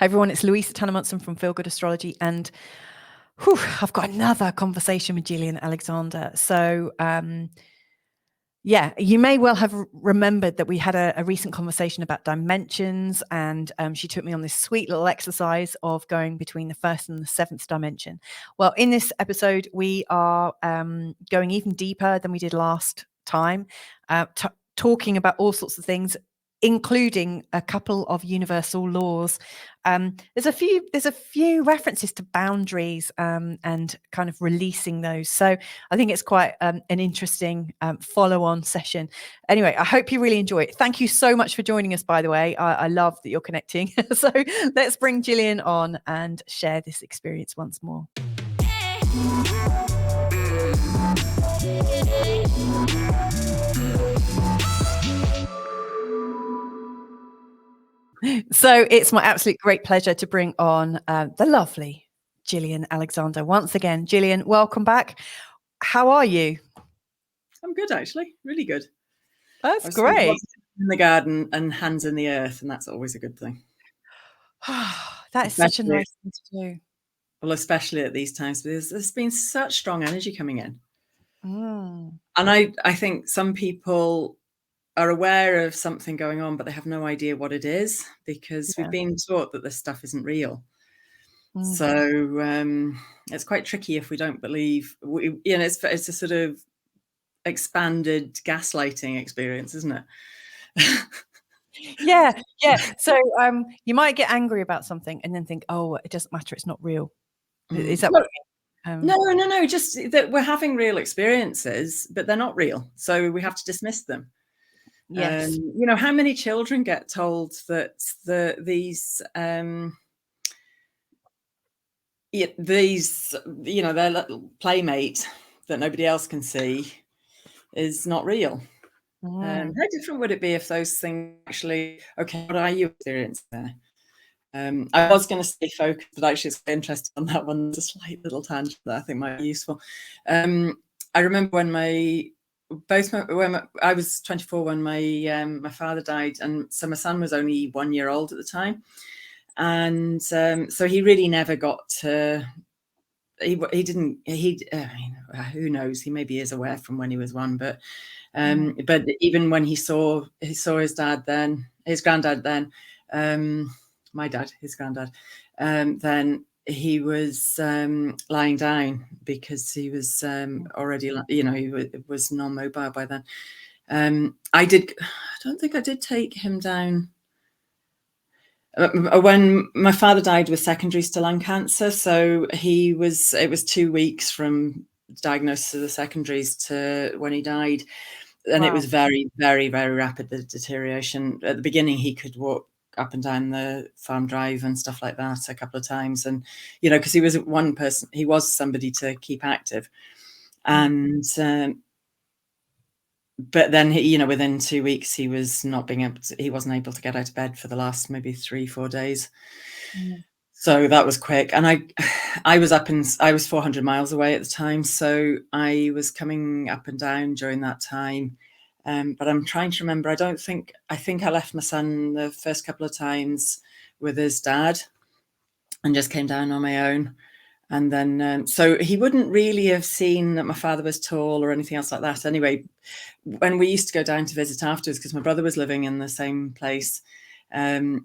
everyone, it's Louisa Munson from Feel Good Astrology, and I've got another conversation with Gillian Alexander. So yeah, you may well have remembered that we had a recent conversation about dimensions, and she took me on this sweet little exercise of going between the first and the seventh dimension. Well, in this episode, we are going even deeper than we did last time, talking about all sorts of things, including a couple of universal laws. There's a few references to boundaries and kind of releasing those. So I think it's quite an interesting follow-on session. Anyway, I hope you really enjoy it. Thank you so much for joining us, by the way. I love that you're connecting. So let's bring Gillian on and share this experience once more. So it's my absolute great pleasure to bring on the lovely Gillian Alexander once again. Gillian, welcome back. How are you? I'm good, actually. Really good. That's great. In the garden and hands in the earth, and that's always a good thing. That is such a nice thing to do. Well, especially at these times, because there's been such strong energy coming in. Mm. And I think some people are aware of something going on, but they have no idea what it is, because we've been taught that this stuff isn't real. So it's quite tricky if we don't believe. It's a sort of expanded gaslighting experience, isn't it? Yeah. So you might get angry about something and then think, oh, it doesn't matter, it's not real. Is that what you mean? No, just that we're having real experiences, but they're not real, so we have to dismiss them. Yes. How many children get told that these their little playmate that nobody else can see is not real? How different would it be if those things actually, okay, what are you experiencing there? I was going to say focus, but actually it's quite interesting on that one. There's a slight little tangent that I think might be useful. I remember when I was 24 when my father died, and so my son was only 1 year old at the time, and so he really never got to. Who knows? He maybe is aware from when he was one, but even when he saw his dad then, his granddad then, my dad, his granddad, then he was lying down because he was already, he was non-mobile by then. I don't think I did take him down. When my father died with secondary to lung cancer, so it was 2 weeks from diagnosis of the secondaries to when he died. And It was very, very, very rapid, the deterioration. At the beginning, he could walk up and down the farm drive and stuff like that a couple of times. And, because he was one person, he was somebody to keep active. And, but then, within 2 weeks, he wasn't able to get out of bed for the last maybe 3-4 days. So that was quick. And I was 400 miles away at the time. So I was coming up and down during that time. But I'm trying to remember. I think I left my son the first couple of times with his dad and just came down on my own. And then, so he wouldn't really have seen that my father was tall or anything else like that. Anyway, when we used to go down to visit afterwards, because my brother was living in the same place, and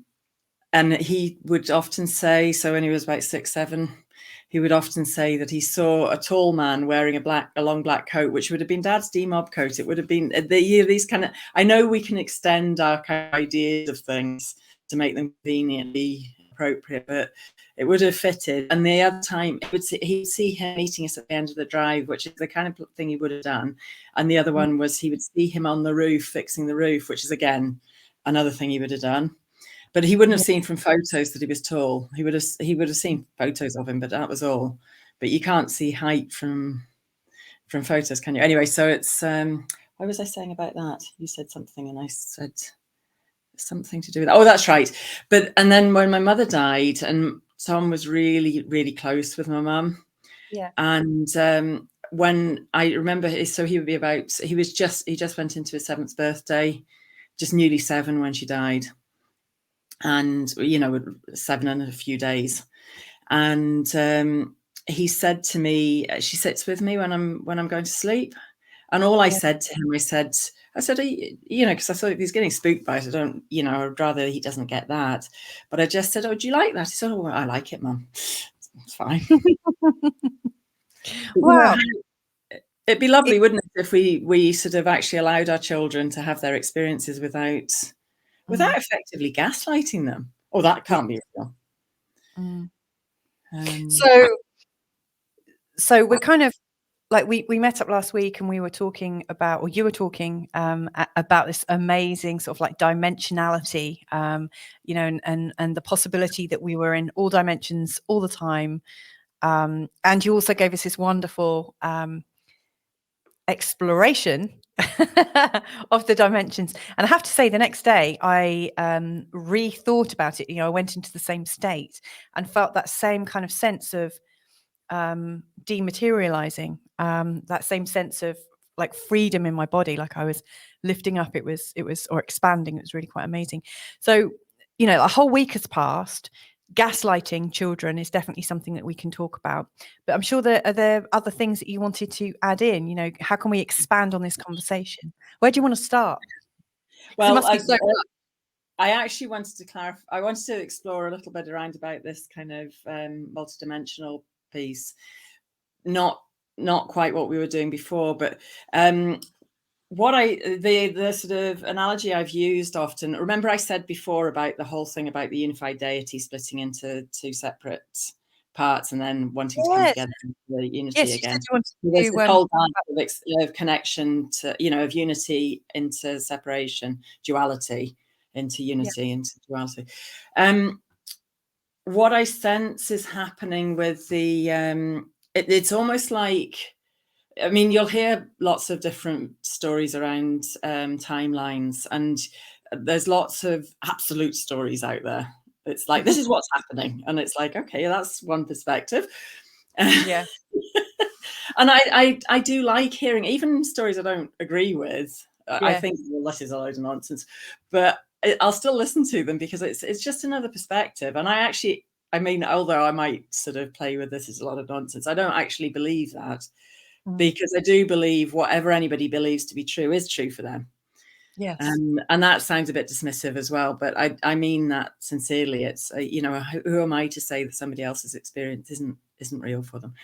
he would often say, so when he was about 6, 7, he would often say that he saw a tall man wearing a long black coat, which would have been Dad's demob coat. It would have been these kind of. I know we can extend our kind of ideas of things to make them conveniently appropriate, but it would have fitted. And the other time, he'd see him meeting us at the end of the drive, which is the kind of thing he would have done. And the other one was he would see him on the roof fixing the roof, which is again another thing he would have done. But he wouldn't have seen from photos that he was tall. He would have seen photos of him, but that was all. But you can't see height from photos, can you? Anyway, so it's what was I saying about that? You said something, and I said something to do with that. Oh, that's right. And then when my mother died, and Tom was really, really close with my mum. Yeah. And when I remember, so he just went into his 7th birthday, just newly 7 when she died. and 7 and a few days. And he said to me, she sits with me when I'm going to sleep. And all I said to him, I said, because I thought if he's getting spooked by it, I don't, I'd rather he doesn't get that. But I just said, oh, do you like that? He said, oh, well, I like it, Mum. It's fine. Wow. It'd be lovely, wouldn't it, if we sort of actually allowed our children to have their experiences without effectively gaslighting them. Oh, that can't be real. So we're kind of like we met up last week and we were talking about, or you were talking about this amazing sort of like dimensionality, and the possibility that we were in all dimensions all the time. And you also gave us this wonderful exploration of the dimensions. And I have to say, the next day I rethought about it. I went into the same state and felt that same kind of sense of dematerializing, that same sense of like freedom in my body, like I was lifting up, it was or expanding. It was really quite amazing. So a whole week has passed. Gaslighting children is definitely something that we can talk about, but I'm sure there are other things that you wanted to add in. How can we expand on this conversation? Where do you want to start? Well, I actually wanted to clarify. I wanted to explore a little bit around about this kind of multidimensional piece. Not quite what we were doing before, but the sort of analogy I've used often. Remember, I said before about the whole thing about the unified deity splitting into two separate parts and then wanting to come together into the unity again. There's this whole dance of connection to, of unity into separation, duality into unity, into duality. What I sense is happening with the it's almost like, you'll hear lots of different stories around timelines, and there's lots of absolute stories out there. It's like, this is what's happening. And it's like, okay, that's one perspective. Yeah. And I do like hearing even stories I don't agree with. Yeah. I think, well, this is a load of nonsense, but I'll still listen to them because it's just another perspective. And although I might sort of play with this as a lot of nonsense, I don't actually believe that. Because I do believe whatever anybody believes to be true is true for them. Yes. And that sounds a bit dismissive as well, but I mean that sincerely. It's who am I to say that somebody else's experience isn't real for them?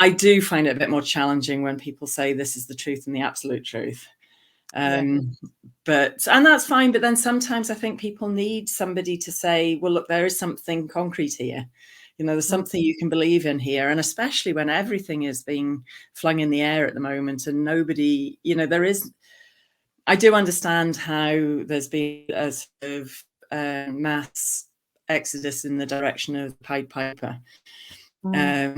I do find it a bit more challenging when people say this is the truth and the absolute truth. And that's fine, but then sometimes I think people need somebody to say, well, look, there is something concrete here. There's something you can believe in here. And especially when everything is being flung in the air at the moment and nobody, I do understand how there's been a sort of mass exodus in the direction of Pied Piper, or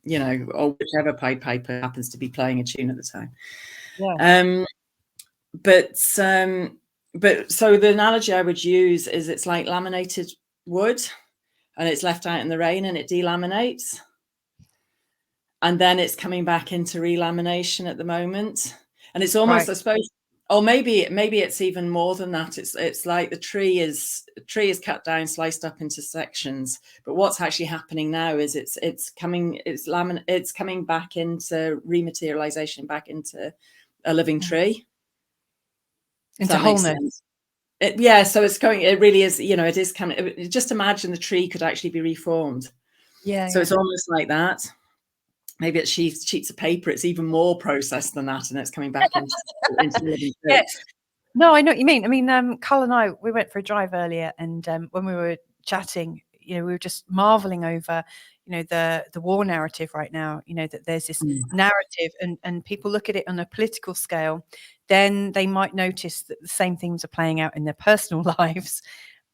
whichever Pied Piper happens to be playing a tune at the time. Yeah. But so the analogy I would use is it's like laminated wood. And it's left out in the rain and it delaminates. And then it's coming back into relamination at the moment. And it's almost, I suppose, or maybe it's even more than that. It's like the tree is cut down, sliced up into sections. But what's actually happening now is it's coming back into rematerialization, back into a living tree. Into wholeness. So it's going, it really is, it is coming. Just imagine the tree could actually be reformed. So it's almost like that. Maybe it's sheets of paper. It's even more processed than that. And it's coming back into the living tree. Yes. No, I know what you mean. Carl and I, we went for a drive earlier, and when we were chatting, we were just marveling over, the war narrative right now, that there's this narrative and people look at it on a political scale, then they might notice that the same things are playing out in their personal lives.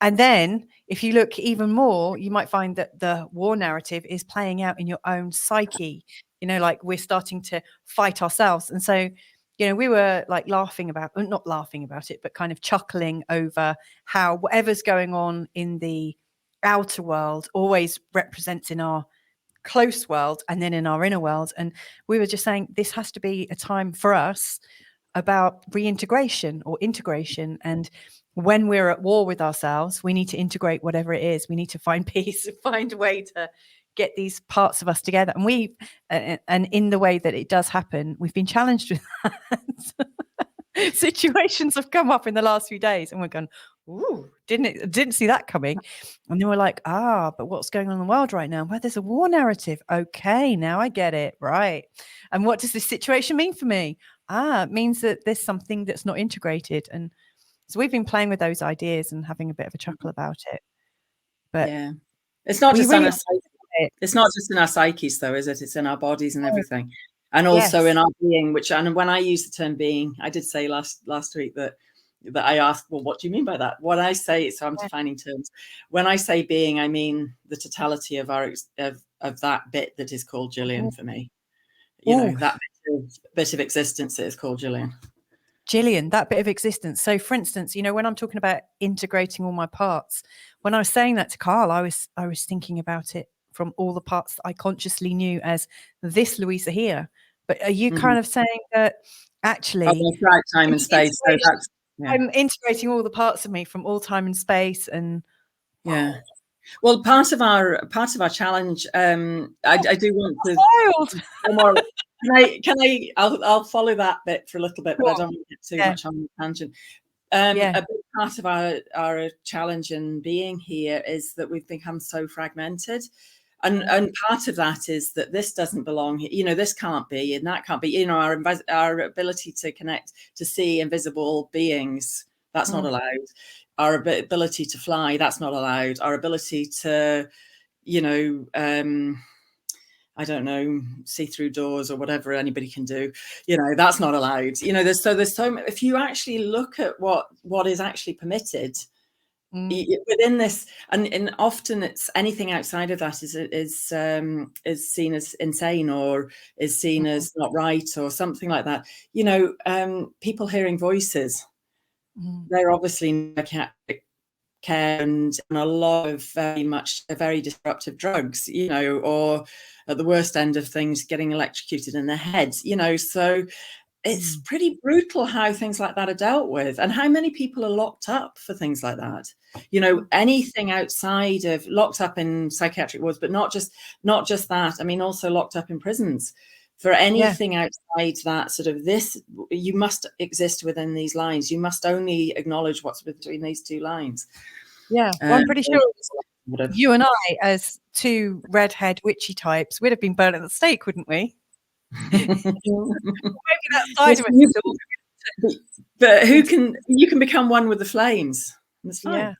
And then if you look even more, you might find that the war narrative is playing out in your own psyche, like we're starting to fight ourselves. And so, we were like not laughing about it, but kind of chuckling over how whatever's going on in the outer world always represents in our close world and then in our inner world. And we were just saying this has to be a time for us about reintegration or integration and when we're at war with ourselves, we need to integrate whatever it is. We need to find peace, find a way to get these parts of us together. And in the way that it does happen, we've been challenged with that. Situations have come up in the last few days and we're going, ooh, didn't see that coming. And then we're like, but what's going on in the world right now? Well, there's a war narrative. Okay, now I get it. Right. And what does this situation mean for me? It means that there's something that's not integrated. And so we've been playing with those ideas and having a bit of a chuckle about it. But yeah, it's not just really it's not just in our psyches, though, is it? It's in our bodies and everything, and also in our being. And when I use the term being, I did say last week that I asked, well, what do you mean by that? What I say, so I'm defining terms. When I say being, I mean the totality of our of that bit that is called Gillian for me. You know, that bit of existence is called Gillian. Gillian, that bit of existence. So, for instance, you know, when I'm talking about integrating all my parts, when I was saying that to Carl, I was thinking about it from all the parts that I consciously knew as this Louisa here. But are you kind of saying that actually time and space? So that's, I'm integrating all the parts of me from all time and space, and well, part of our challenge. I do want to. Wild. I'll follow that bit for a little bit, but I don't want to get too much on the tangent. A big part of our challenge in being here is that we've become so fragmented. And part of that is that this doesn't belong here. You know, this can't be and that can't be. You know, our ability to connect, to see invisible beings, that's not allowed. Our ability to fly, that's not allowed. Our ability to, you know, I don't know, see through doors or whatever anybody can do, you know, that's not allowed. You know, there's so if you actually look at what is actually permitted within this, and often it's anything outside of that is seen as insane or is seen as not right or something like that. You know, people hearing voices, they're obviously care and a lot of very disruptive drugs, you know, or at the worst end of things, getting electrocuted in their heads, you know. So it's pretty brutal how things like that are dealt with, and how many people are locked up for things like that. You know, anything outside of locked up in psychiatric wards, but not just that. I mean, also locked up in prisons for anything outside that sort of this. You must exist within these lines. You must only acknowledge what's between these two lines. Yeah, well, I'm pretty sure you and I, as two redhead witchy types, would have been burnt at the stake, wouldn't we? Maybe that side of it. But you can become one with the flames. That's fine. Yeah.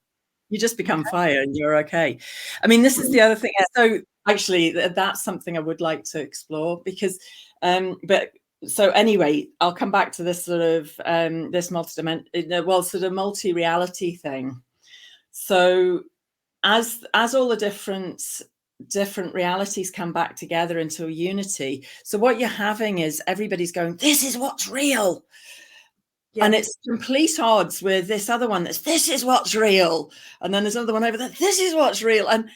You just become fire and you're okay. I mean, this is the other thing. So actually, that's something I would like to explore because, but so anyway, I'll come back to this sort of this sort of multi-reality thing. So as all the different realities come back together into a unity, so what you're having is everybody's going, this is what's real. And it's complete odds with this other one this is what's real. And then there's another one over there, this is what's real. And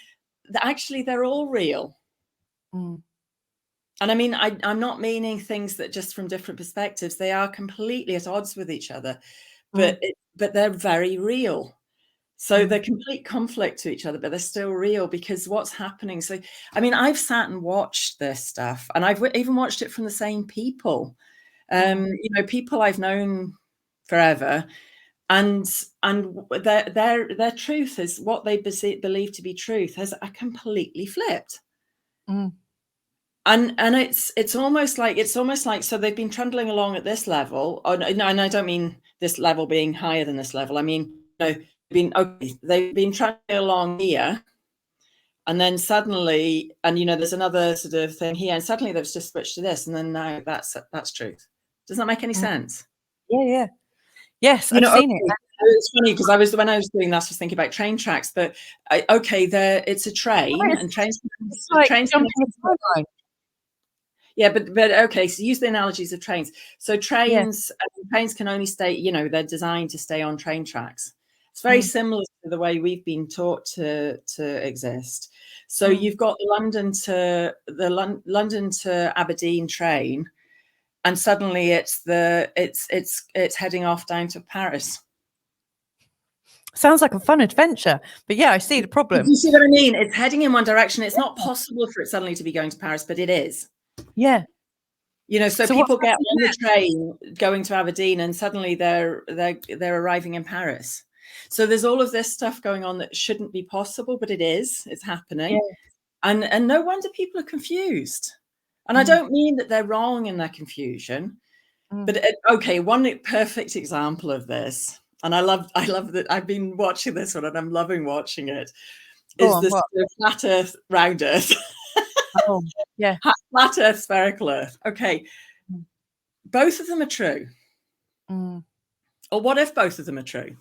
actually they're all real. And I mean, I'm not meaning things that just from different perspectives, they are completely at odds with each other, but they're very real. So they're complete conflict to each other, but they're still real because what's happening. So, I mean, I've sat and watched this stuff, and I've even watched it from the same people, you know, people I've known forever, and their truth is what they believe to be truth has completely flipped. And it's almost like so they've been trundling along at this level, and I don't mean this level being higher than this level. I mean, you know, they've been trundling along here, and then suddenly, and you know, there's another sort of thing here, and suddenly they've just switched to this, and then now that's truth. Does that make any sense? Yeah. Yes, I've seen it. It's funny because when I was doing that, I was thinking about train tracks, but it's a train, and trains jumping a line. Yeah, but okay, so use the analogies of trains. So trains can only stay, you know, they're designed to stay on train tracks. It's very similar to the way we've been taught to exist. So you've got the London to Aberdeen train, and suddenly it's heading off down to Paris. Sounds like a fun adventure, but yeah, I see the problem. You see what I mean? It's heading in one direction. It's not possible for it suddenly to be going to Paris, but it is. Yeah. You know, so people get on the train going to Aberdeen and suddenly they're arriving in Paris. So there's all of this stuff going on that shouldn't be possible, but it is. It's happening. Yeah. And no wonder people are confused. And I don't mean that they're wrong in their confusion. But okay, one perfect example of this, and I love that I've been watching this one and I'm loving watching it, is the flat Earth, round Earth. Oh, yeah. Flat Earth, spherical Earth. Okay. Both of them are true. Or what if both of them are true?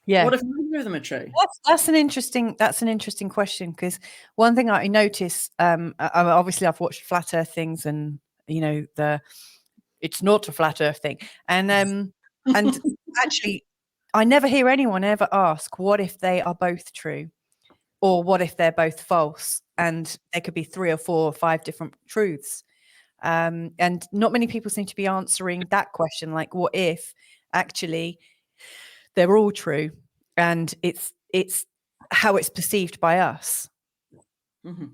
Yeah. What if neither of them are true? That's an interesting question, because one thing I notice, obviously I've watched flat Earth things, and you know, it's not a flat Earth thing, and actually I never hear anyone ever ask what if they are both true, or what if they're both false, and there could be 3 or 4 or 5 different truths, and not many people seem to be answering that question, like what if actually they're all true and it's how it's perceived by us.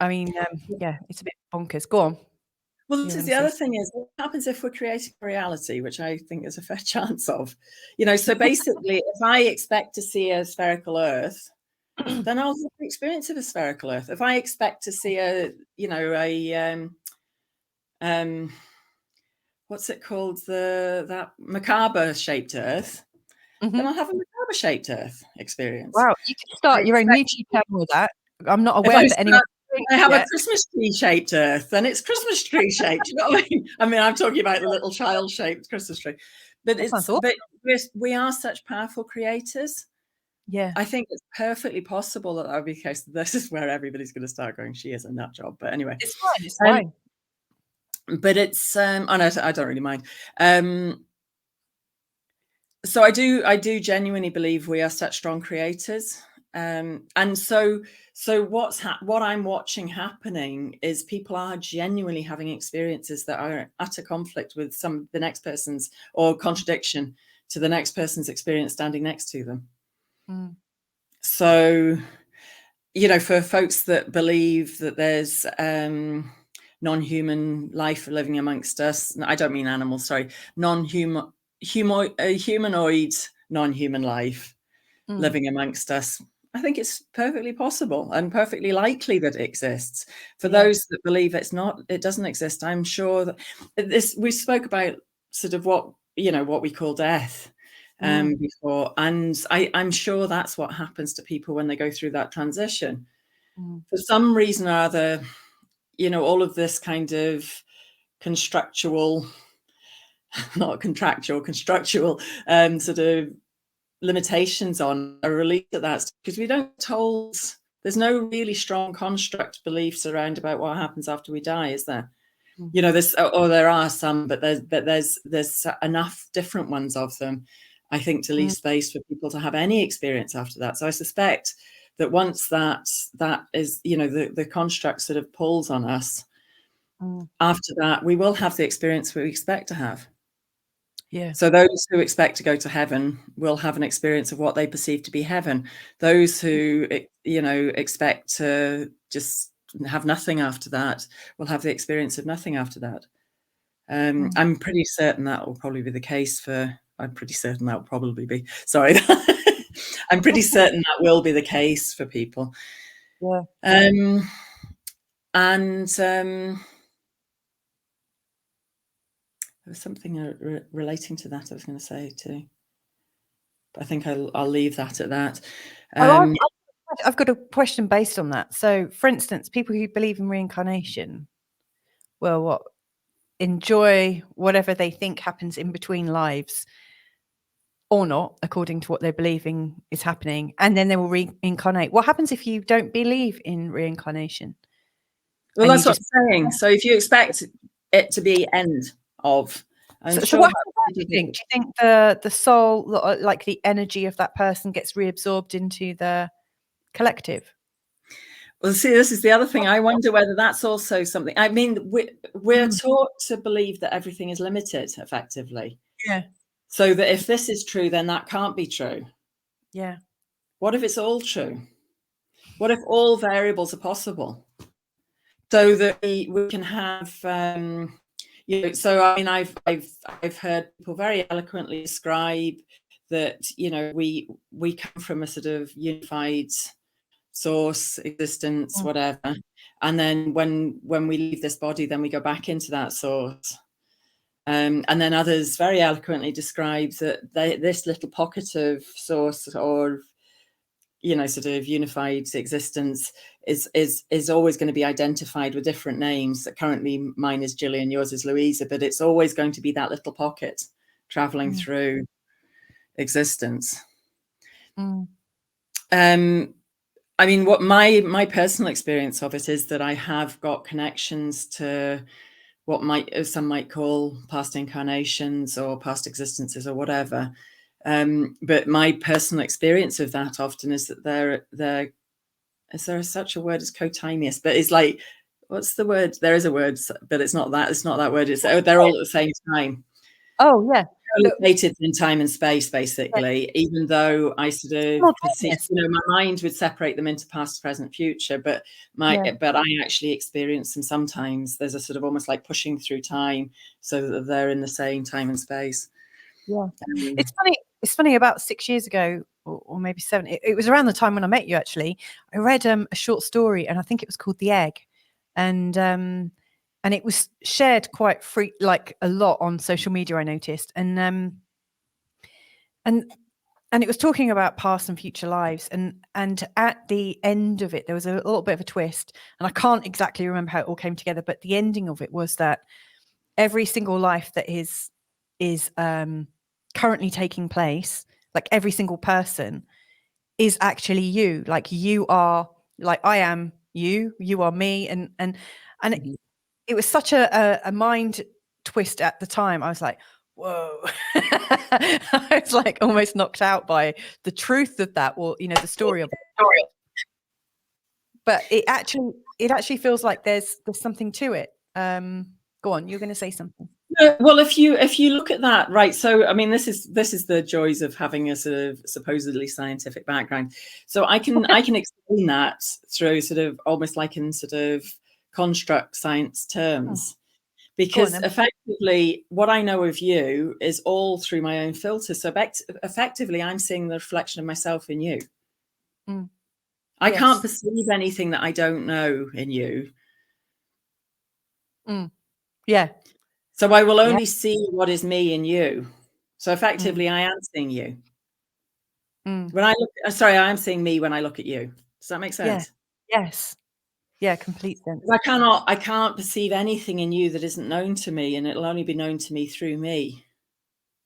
I mean, yeah, it's a bit bonkers. Go on. Well, this is the other thing is, what happens if we're creating reality, which I think there's a fair chance of, you know, so basically if I expect to see a spherical Earth, then I'll have the experience of a spherical Earth. If I expect to see a, you know, what's it called, that macabre shaped Earth, then I'll have a macabre shaped Earth experience. Wow, you can start your own YouTube channel with that. I'm not aware that anyone. I have a Christmas tree shaped Earth, and it's Christmas tree shaped. You know what I mean? I mean, I'm talking about the little child shaped Christmas tree, but but we are such powerful creators. Yeah, I think it's perfectly possible that would be the case. This is where everybody's going to start going, she is a nut job. But anyway, it's fine. It's fine. But it's I don't really mind. So I do genuinely believe we are such strong creators. And so what I'm watching happening is people are genuinely having experiences that are utter conflict with the next person's, or contradiction to the next person's experience standing next to them. So, you know, for folks that believe that there's non-human life living amongst us, I don't mean animals, sorry, humanoid non-human life living amongst us, I think it's perfectly possible and perfectly likely that it exists. For those that believe it doesn't exist, I'm sure that we spoke about sort of what we call death before, and I'm sure that's what happens to people when they go through that transition. For some reason or other, you know, all of this kind of constructual, not contractual, constructual sort of limitations on a release of that, because we don't told, there's no really strong construct beliefs around about what happens after we die, is there? You know, there are some, but there's enough different ones of them, I think, to leave space for people to have any experience after that. So I suspect that once that is, you know, the construct sort of pulls on us, after that we will have the experience we expect to have. Yeah. So those who expect to go to heaven will have an experience of what they perceive to be heaven. Those who, you know, expect to just have nothing after that will have the experience of nothing after that. I'm pretty certain that will probably be the case for, I'm pretty certain that will probably be, sorry. I'm pretty certain that will be the case for people. Yeah. There was something relating to that I was going to say too, but I think I'll leave that at that. I've got a question based on that. So, for instance, people who believe in reincarnation will enjoy whatever they think happens in between lives, or not, according to what they're believing is happening, and then they will reincarnate. What happens if you don't believe in reincarnation? Well, that's what I'm saying. So if you expect it to be end of, so what do you think? Do you think the soul, like the energy of that person, gets reabsorbed into the collective? Well, see, this is the other thing. I wonder whether that's also something. I mean, we're taught to believe that everything is limited, effectively. Yeah. So that if this is true, then that can't be true. Yeah. What if it's all true? What if all variables are possible? So that we can have, so I mean, I've heard people very eloquently describe that, we come from a sort of unified source, existence, whatever, and then when we leave this body, then we go back into that source. And then others very eloquently describes that this little pocket of source or sort of unified existence is always going to be identified with different names. Currently mine is Gillian, yours is Louisa, but it's always going to be that little pocket traveling through existence. I mean, what my personal experience of it is that I have got connections to what some might call past incarnations or past existences or whatever. But my personal experience of that often is that is there such a word as cotimeous? But it's like, what's the word? There is a word, but it's not that word. It's they're all at the same time. Oh yeah, located in time and space, basically. Even though I sort of perceive, my mind would separate them into past, present, future, but I actually experience them sometimes. There's a sort of almost like pushing through time, so that they're in the same time and space. Yeah, it's funny. It's funny. About 6 years ago, or maybe 7. It was around the time when I met you. Actually, I read a short story, and I think it was called The Egg, and it was shared quite like a lot on social media, I noticed. And it was talking about past and future lives. And at the end of it, there was a little bit of a twist. And I can't exactly remember how it all came together, but the ending of it was that every single life that is currently taking place, like every single person, is actually you. Like you are, like I am you, you are me. And it was such a mind twist at the time. I was like, whoa. I was like almost knocked out by the truth of that, or the story of it. But it actually feels like there's something to it. Go on, you're going to say something. Well, if you look at that, right, so I mean, this is the joys of having a sort of supposedly scientific background. So I can explain that through sort of almost like in sort of construct science terms, because effectively what I know of you is all through my own filter. So effectively I'm seeing the reflection of myself in you. I can't perceive anything that I don't know in you. Yeah. So I will only see what is me in you. So effectively I am seeing you. When I look, I am seeing me when I look at you. Does that make sense? Yeah. Yes. Yeah, complete sense. I can't perceive anything in you that isn't known to me, and it'll only be known to me through me.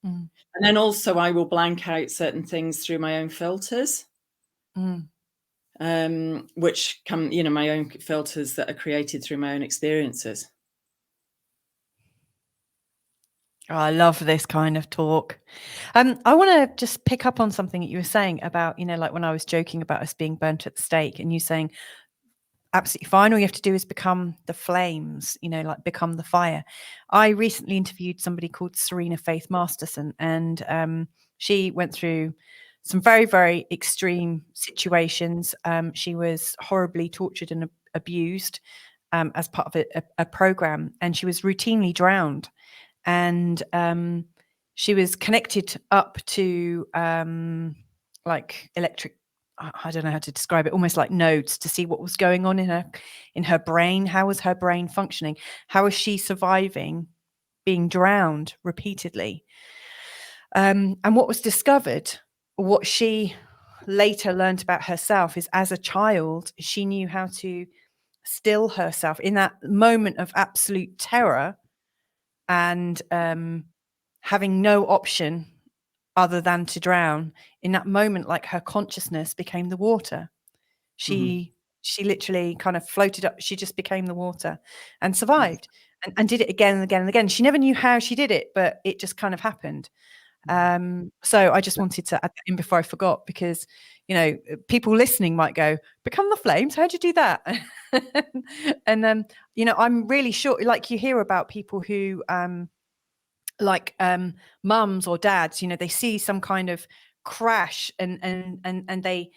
And then also I will blank out certain things through my own filters, which come, my own filters that are created through my own experiences. Oh, I love this kind of talk. I want to just pick up on something that you were saying about, like when I was joking about us being burnt at the stake, and you saying, absolutely fine. All you have to do is become the flames, like become the fire. I recently interviewed somebody called Serena Faith Masterson, and she went through some very, very extreme situations. She was horribly tortured and abused as part of a program, and she was routinely drowned. And she was connected up to like electric, I don't know how to describe it, almost like nodes, to see what was going on in her brain. How was her brain functioning? How was she surviving being drowned repeatedly? And what was discovered, what she later learned about herself, is as a child, she knew how to still herself in that moment of absolute terror and having no option other than to drown. In that moment, like her consciousness became the water. She literally kind of floated up. She just became the water and survived and did it again and again and again. She never knew how she did it, but it just kind of happened. So I just wanted to add that in before I forgot, because people listening might go, become the flames, how'd you do that? And I'm really sure, like, you hear about people who like mums or dads, they see some kind of crash and they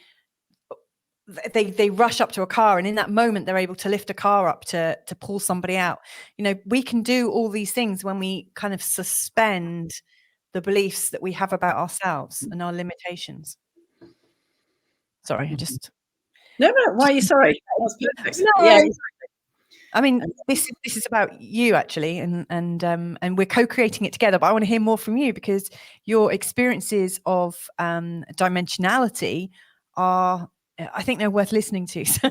rush up to a car, and in that moment they're able to lift a car up to pull somebody out. You know, we can do all these things when we kind of suspend the beliefs that we have about ourselves and our limitations. Sorry, I just no, why are you sorry? That's perfect. No, Yeah, I mean, this is about you actually, and we're co-creating it together. But I want to hear more from you, because your experiences of dimensionality are, I think they're worth listening to. So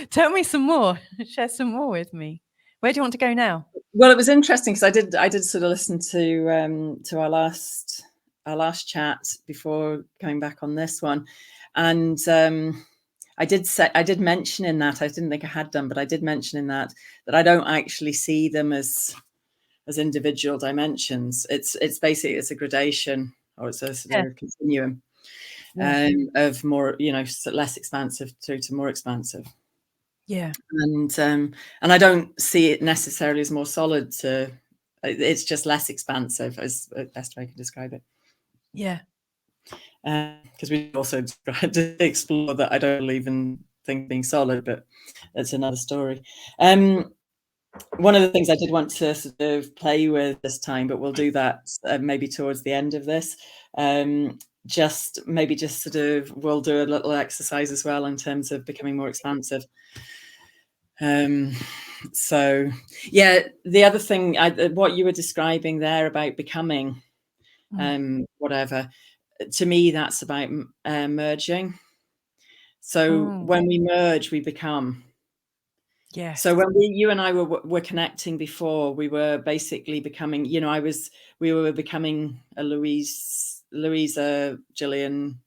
tell me some more. Share some more with me. Where do you want to go now? well, it was interesting because I did sort of listen to our last chat before coming back on this one, and I did mention in that, I didn't think I had done, but I did mention in that I don't actually see them as individual dimensions. It's basically, it's a gradation, or it's a sort of continuum of more, you know, less expansive through to more expansive. Yeah. And I don't see it necessarily as more solid to, it's just less expansive, as the best way I can describe it. Yeah. Because we also tried to explore that I don't believe in things being solid, but that's another story. One of the things I did want to sort of play with this time, but we'll do that maybe towards the end of this. Just sort of, we'll do a little exercise as well in terms of becoming more expansive. So yeah, the other thing, what you were describing there about becoming, whatever, to me, that's about merging. So when we merge, we become. Yes. So when you and I were connecting before, we were basically becoming, you know, we were becoming a Louisa Gillian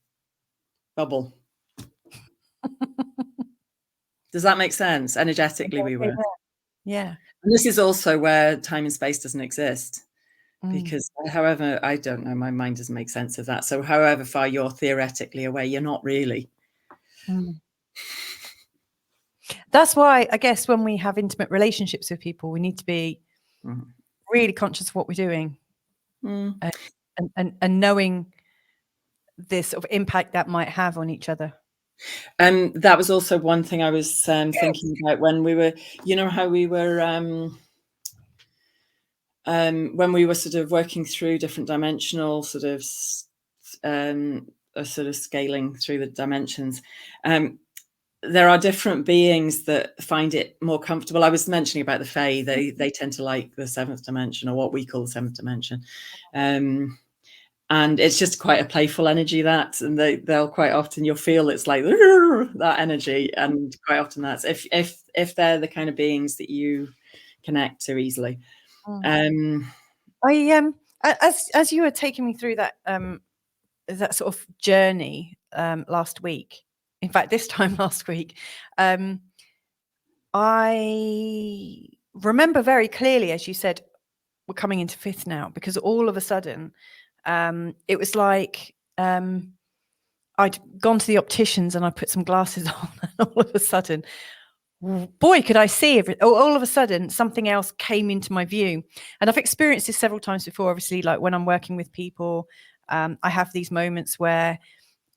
bubble. Does that make sense? Energetically, we were. Yeah. And this is also where time and space doesn't exist. Because however, I don't know, my mind doesn't make sense of that. So however far you're theoretically away, you're not really. That's why I guess when we have intimate relationships with people, we need to be really conscious of what we're doing, and knowing this sort of impact that might have on each other. That was also one thing I was thinking about when we were, you know, how we were when we were sort of working through different dimensional sort of scaling through the dimensions. There are different beings that find it more comfortable. I was mentioning about the Fae. They tend to like the seventh dimension, or what we call the seventh dimension. And it's just quite a playful energy, that, and they'll quite often, you'll feel it's like that energy, and quite often that's if they're the kind of beings that you connect to easily. As you were taking me through that that sort of journey last week, in fact this time last week, I remember very clearly, as you said, we're coming into fifth now, because all of a sudden it was like I'd gone to the opticians and I put some glasses on, and all of a sudden, boy, could I see everything. All of a sudden something else came into my view. And I've experienced this several times before, obviously, like when I'm working with people, I have these moments where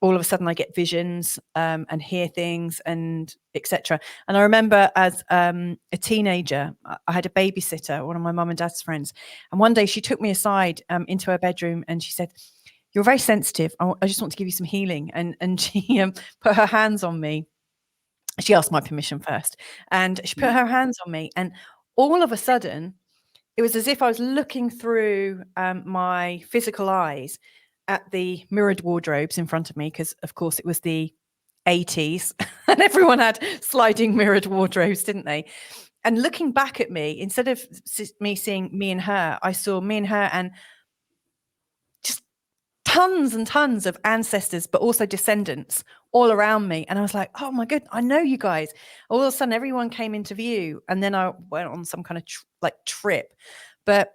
all of a sudden I get visions and hear things and etc. And I remember as a teenager, I had a babysitter, one of my mum and dad's friends, and one day she took me aside into her bedroom and she said, "You're very sensitive. I just want to give you some healing." And she put her hands on me. She asked my permission first, and she put her hands on me, and all of a sudden it was as if I was looking through my physical eyes at the mirrored wardrobes in front of me, because of course it was the 80s and everyone had sliding mirrored wardrobes, didn't they? And looking back at me, instead of me seeing me and her, I saw me and her and just tons and tons of ancestors, but also descendants all around me. And I was like, oh my God, I know you guys. All of a sudden everyone came into view, and then I went on some kind of trip. But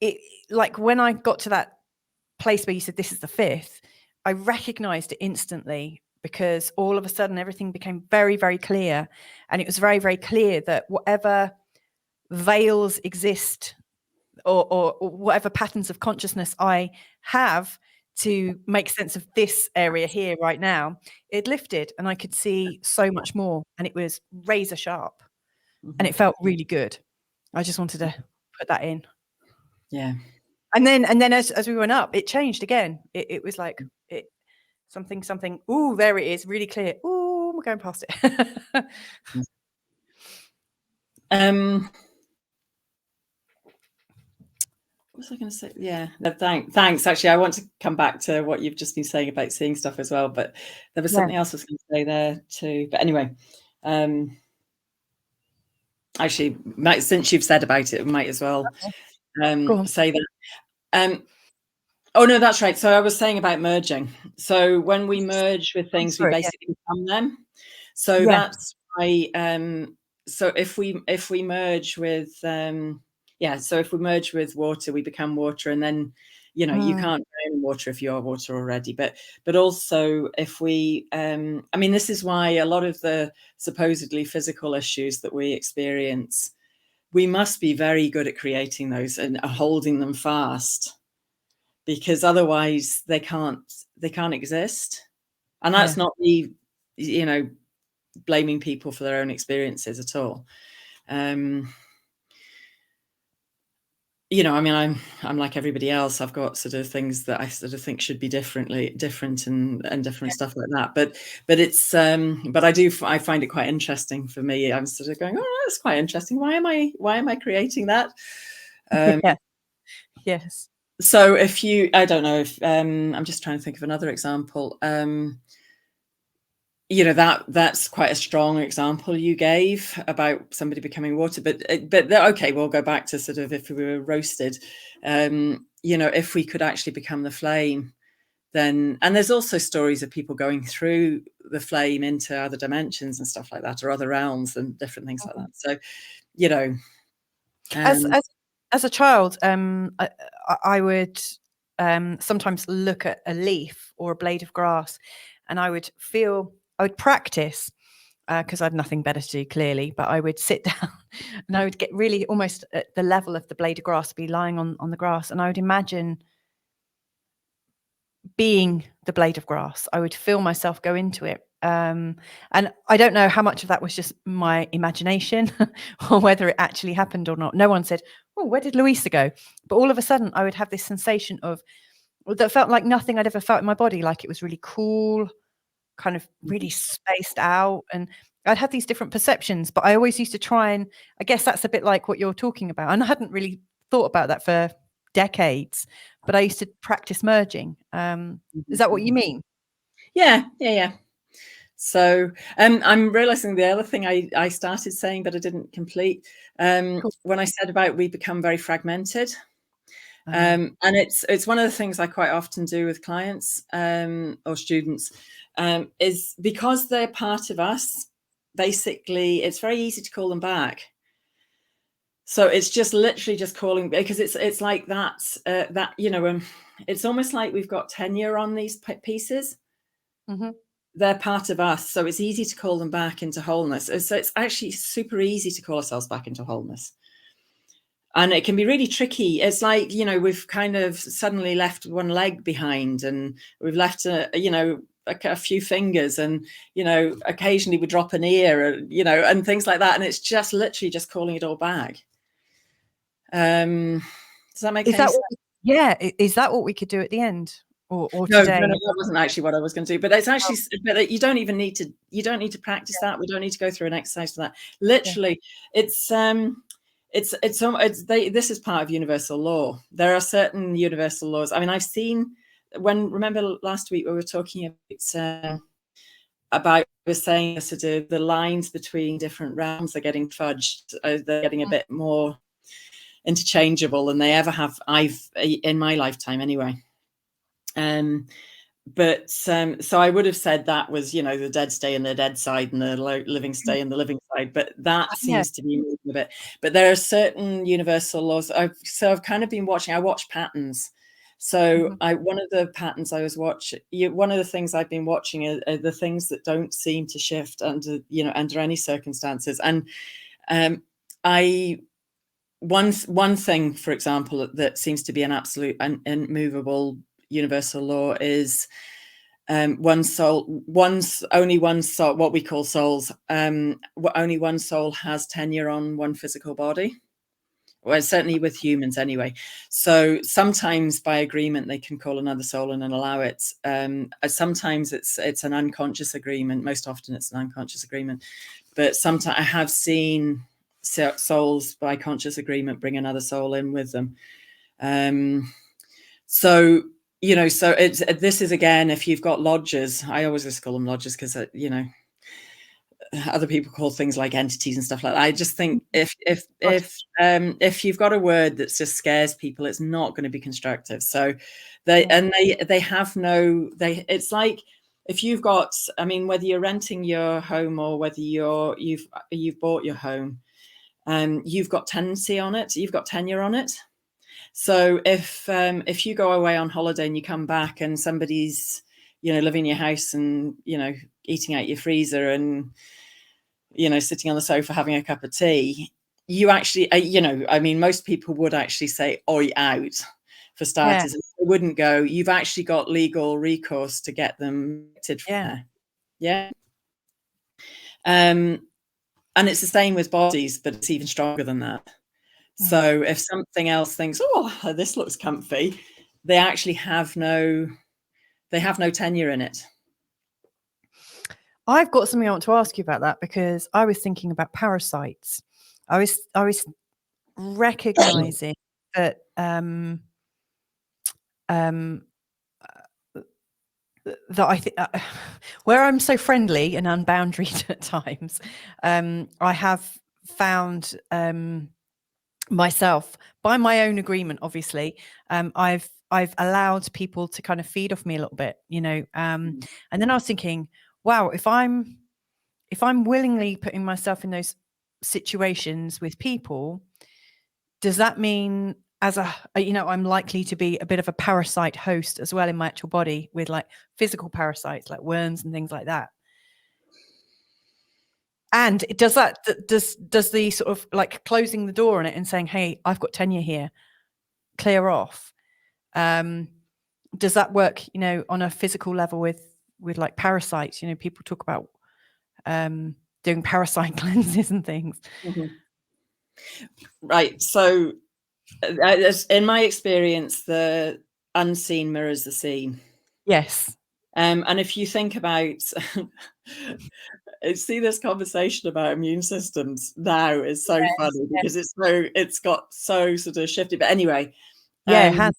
it, like when I got to that place where you said this is the fifth, I recognized it instantly, because all of a sudden everything became very, very clear. And it was very, very clear that whatever veils exist or whatever patterns of consciousness I have to make sense of this area here right now, it lifted and I could see so much more, and it was razor sharp, and it felt really good. I just wanted to put that in. Yeah. And then as we went up, it changed again. It was like something. Ooh, there it is, really clear. Ooh, we're going past it. What was I going to say? Yeah, thanks. Actually, I want to come back to what you've just been saying about seeing stuff as well, but there was something else I was going to say there too. But anyway, actually, since you've said about it, we might as well say that. Oh no, that's right. So I was saying about merging. So when we merge with things, we basically become them. So that's why. So if we merge with so if we merge with water, we become water, and then you can't drown water if you're water already. But also if we, I mean, this is why a lot of the supposedly physical issues that we experience, we must be very good at creating those and holding them fast, because otherwise they can't exist. And that's not me, blaming people for their own experiences at all. I mean, I'm like everybody else. I've got sort of things that I sort of think should be different and different stuff like that. But it's but I find it quite interesting for me. I'm sort of going, oh, that's quite interesting. Why am I creating that? Yes. So I don't know if I'm just trying to think of another example. That's quite a strong example you gave about somebody becoming water, but okay, we'll go back to sort of if we were roasted, if we could actually become the flame, then, and there's also stories of people going through the flame into other dimensions and stuff like that, or other realms and different things like that. So, as a child, I would sometimes look at a leaf or a blade of grass, and I would practice because I had nothing better to do, clearly, but I would sit down and I would get really almost at the level of the blade of grass, be lying on the grass, and I would imagine being the blade of grass. I would feel myself go into it. And I don't know how much of that was just my imagination or whether it actually happened or not. No one said, oh, where did Louisa go? But all of a sudden I would have this sensation that felt like nothing I'd ever felt in my body. Like it was really cool, kind of really spaced out. And I'd had these different perceptions, but I always used to try, and I guess that's a bit like what you're talking about. And I hadn't really thought about that for decades, but I used to practice merging. Is that what you mean? Yeah. So I'm realizing the other thing I started saying, but I didn't complete, when I said about we become very fragmented. And it's one of the things I quite often do with clients or students, is because they're part of us, basically, it's very easy to call them back. So it's just literally just calling, because it's like that, it's almost like we've got tenure on these pieces. They're part of us, so it's easy to call them back into wholeness. So it's actually super easy to call ourselves back into wholeness. And it can be really tricky. It's like, we've kind of suddenly left one leg behind, and we've left a few fingers, and, occasionally we drop an ear, and things like that. And it's just literally just calling it all back. Does that make sense? Is that what we could do at the end? Or no, today? No, that wasn't actually what I was going to do. But it's actually, but you don't even need to practice that. We don't need to go through an exercise for that. Literally, this is part of universal law. There are certain universal laws. I mean, I've seen remember last week we were talking about we were saying sort of the lines between different realms are getting fudged. They're getting a bit more interchangeable than they ever have. In my lifetime anyway. But so I would have said that was, the dead stay in the dead side and the living stay in the living side, but that seems to be moving a bit. But there are certain universal laws. I've kind of been watching. I watch patterns. So one of the patterns I was watching, one of the things I've been watching are the things that don't seem to shift under any circumstances. And I one thing, for example, that seems to be an absolute immovable universal law is one soul, only one soul, what we call souls, only one soul has tenure on one physical body. Well, certainly with humans anyway. So sometimes by agreement they can call another soul in and allow it. Sometimes it's an unconscious agreement. Most often it's an unconscious agreement. But sometimes I have seen souls by conscious agreement bring another soul in with them. So this is, again, if you've got lodges, I always just call them lodges because other people call things like entities and stuff like that. I just think if you've got a word that just scares people, it's not going to be constructive. So they have no, it's like if you've got, I mean, whether you're renting your home or whether you've bought your home, you've got tenancy on it, you've got tenure on it. So if you go away on holiday and you come back and somebody's living in your house and eating out your freezer and sitting on the sofa having a cup of tea, you actually I mean, most people would actually say oi out for starters. They wouldn't go, you've actually got legal recourse to get them evicted from there. And it's the same with bodies, but it's even stronger than that. So if something else thinks, oh, this looks comfy, they actually have no tenure in it. I've got something I want to ask you about that, because I was thinking about parasites. I was recognizing that that I think where I'm so friendly and unboundaried at times, I have found myself, by my own agreement, obviously, I've allowed people to kind of feed off me a little bit, and then I was thinking, wow, if I'm willingly putting myself in those situations with people, does that mean I'm likely to be a bit of a parasite host as well in my actual body, with like physical parasites like worms and things like that? And does the sort of like closing the door on it and saying, hey, I've got tenure here, clear off, does that work on a physical level with like parasites? People talk about doing parasite cleanses and things. Right. So in my experience, the unseen mirrors the seen. Yes. And if you think about see, this conversation about immune systems now is so funny because it's got so sort of shifted. But anyway, it has.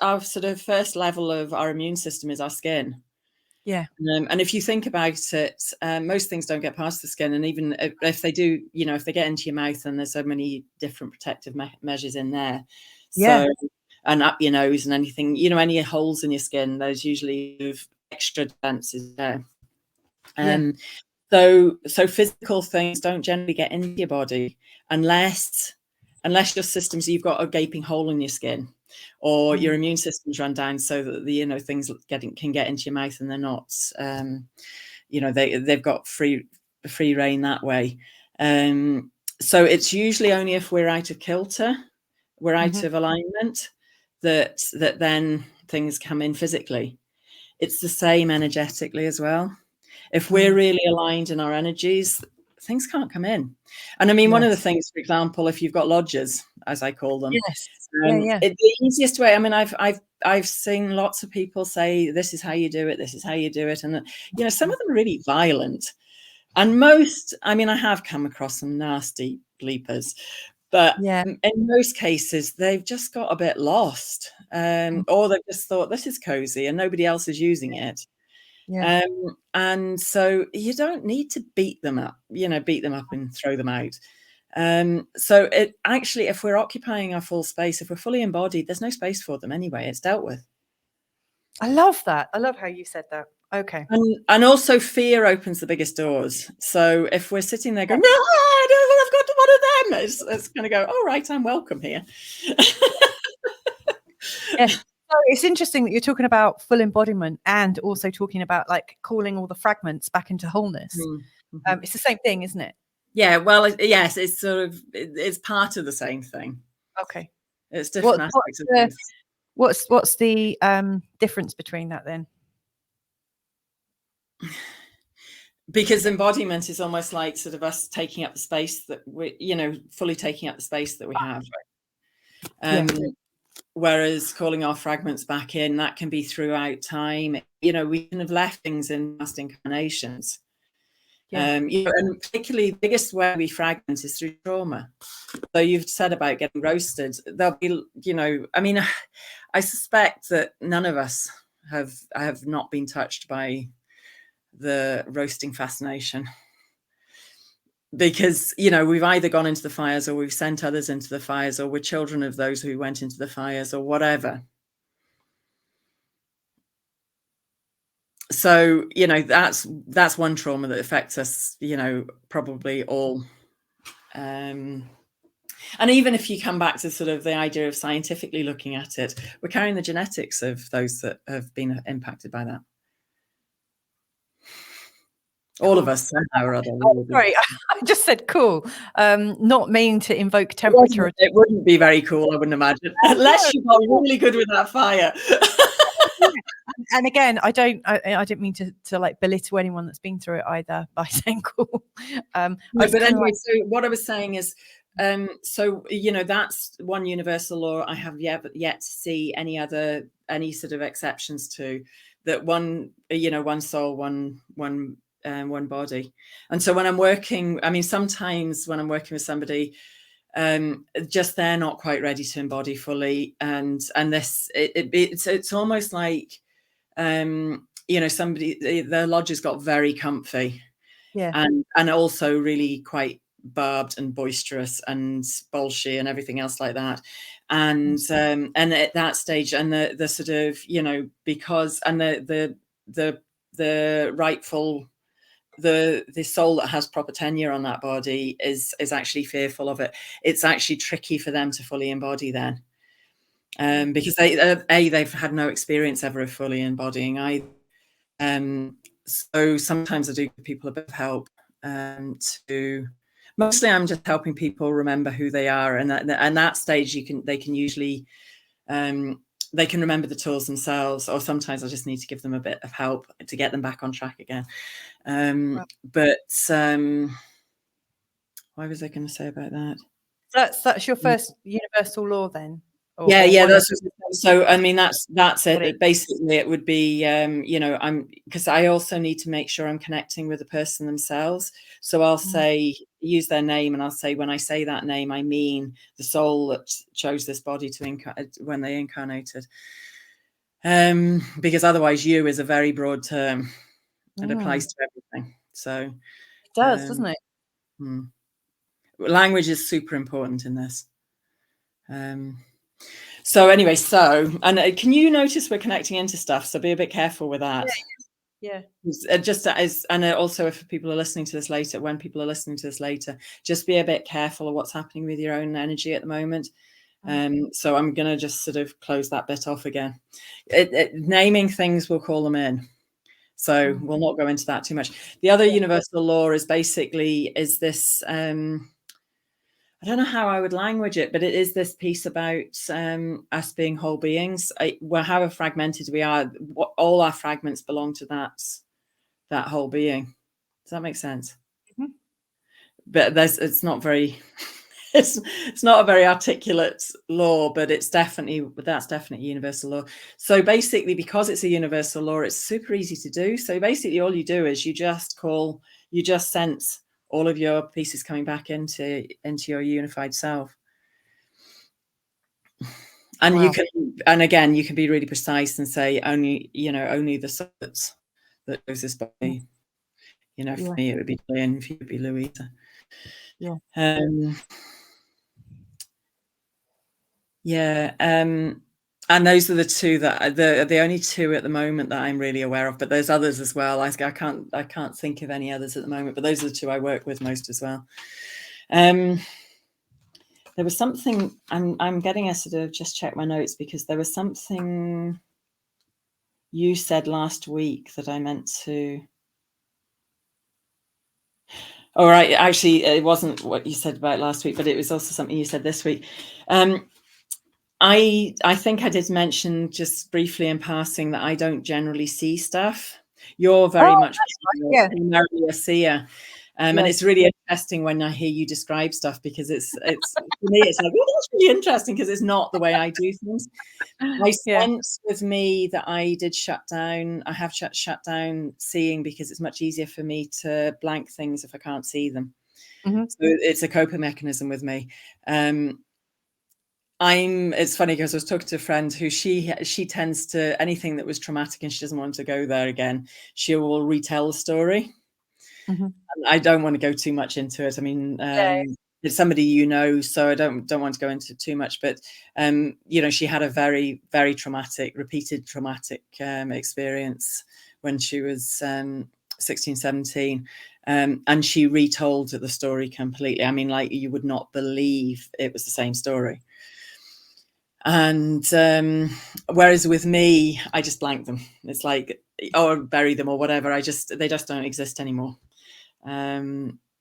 our sort of first level of our immune system is our skin. Yeah. And if you think about it, most things don't get past the skin, and even if they do, if they get into your mouth, and there's so many different protective measures in there. So, and up your nose and anything, any holes in your skin, those usually have extra defenses there. So physical things don't generally get into your body unless your systems, you've got a gaping hole in your skin, or your immune system's run down so that the things can get into your mouth, and they're not they've got free reign that way. So it's usually only if we're out of kilter, we're out of alignment, that then things come in physically. It's the same energetically as well. If we're really aligned in our energies, things can't come in. And I mean, one of the things, for example, if you've got lodges, as I call them, the easiest way, I mean, I've seen lots of people say, this is how you do it, this is how you do it. And, some of them are really violent. And I have come across some nasty bleepers, but in most cases, they've just got a bit lost, or they've just thought, this is cozy and nobody else is using it. And so you don't need to beat them up and throw them out. So it actually, if we're occupying our full space, if we're fully embodied, there's no space for them anyway. It's dealt with. I love that. I love how you said that. Okay. And also fear opens the biggest doors. So if we're sitting there going, no, I've got one of them, it's going to go, all right, I'm welcome here. So it's interesting that you're talking about full embodiment and also talking about like calling all the fragments back into wholeness. It's the same thing, isn't it? Yeah, well, yes, it's sort of, it's part of the same thing. Okay. It's different aspects of things. What's the difference between that then? Because embodiment is almost like sort of us taking up the space that we, fully taking up the space that we have. Whereas calling our fragments back in, that can be throughout time. We can have left things in past incarnations. And particularly the biggest way we fragment is through trauma. So you've said about getting roasted. There'll be, I mean, I suspect that none of us have not been touched by the roasting fascination, because we've either gone into the fires or we've sent others into the fires, or we're children of those who went into the fires, or whatever. So that's one trauma that affects us, probably all. And even if you come back to sort of the idea of scientifically looking at it, we're carrying the genetics of those that have been impacted by that. All of us somehow or other. Sorry, I just said cool. Not meaning to invoke temperature. It wouldn't be very cool, I wouldn't imagine, unless you got really good with that fire. And again, I didn't mean to like belittle anyone that's been through it either by saying cool. But anyway, so what I was saying is, so that's one universal law I have yet to see any sort of exceptions to. That one soul, one body. And so when I'm working, I mean, sometimes when I'm working with somebody, just they're not quite ready to embody fully, and this it's almost like somebody, their lodge has got very comfy, and also really quite barbed and boisterous and bolshy and everything else like that, and at that stage, and the sort of because, and the rightful, the soul that has proper tenure on that body is actually fearful of it. It's actually tricky for them to fully embody then, because they've had no experience ever of fully embodying either. So sometimes I do give people a bit of help to. Mostly, I'm just helping people remember who they are, and that stage they can usually they can remember the tools themselves, or sometimes I just need to give them a bit of help to get them back on track again. But what was I going to say about that? That's your first universal law then? That's so. I mean, that's it. Basically, it would be because I also need to make sure I'm connecting with the person themselves. So I'll say, use their name, and I'll say, when I say that name, I mean the soul that chose this body when they incarnated. Because otherwise, you is a very broad term. It applies to everything. So it does, doesn't it? Language is super important in this. So anyway, and can you notice we're connecting into stuff? So be a bit careful with that. Yeah. Just as, and also if people are listening to this later, when people are listening to this later, just be a bit careful of what's happening with your own energy at the moment. So I'm going to just sort of close that bit off again. Naming things, we'll call them in. So we'll not go into that too much. The other universal law is basically this. I don't know how I would language it, but it is this piece about us being whole beings. However fragmented we are, all our fragments belong to that whole being. Does that make sense? But it's not very. It's not a very articulate law, but that's definitely universal law. So basically, because it's a universal law, it's super easy to do. So basically, all you do is you just sense all of your pieces coming back into your unified self. And you can be really precise and say only the soul that knows this body. For me, it would be Gillian, for you, it would be Louisa. And those are the two that the only two at the moment that I'm really aware of, but there's others as well. I can't think of any others at the moment, but those are the two I work with most as well. There was something I'm getting a sort of just check my notes, because there was something you said last week that I meant to. All right. Actually, it wasn't what you said about last week, but it was also something you said this week. I think I did mention just briefly in passing that I don't generally see stuff. You're very much Yeah. primarily a seer. And it's really interesting when I hear you describe stuff, because it's for me, it's like, oh, that's really interesting, because it's not the way I do things. I sense with me that I did shut down. I have shut down seeing, because it's much easier for me to blank things if I can't see them. Mm-hmm. So it's a coping mechanism with me. It's funny, because I was talking to a friend who she tends to, anything that was traumatic and she doesn't want to go there again, she will retell the story. Mm-hmm. I don't want to go too much into it. I mean, it's somebody so I don't want to go into too much. But she had a very, very repeated traumatic experience when she was 16, 17, and she retold the story completely. I mean, like, you would not believe it was the same story. And whereas with me, I just blank them. It's like, or bury them or whatever. They just don't exist anymore.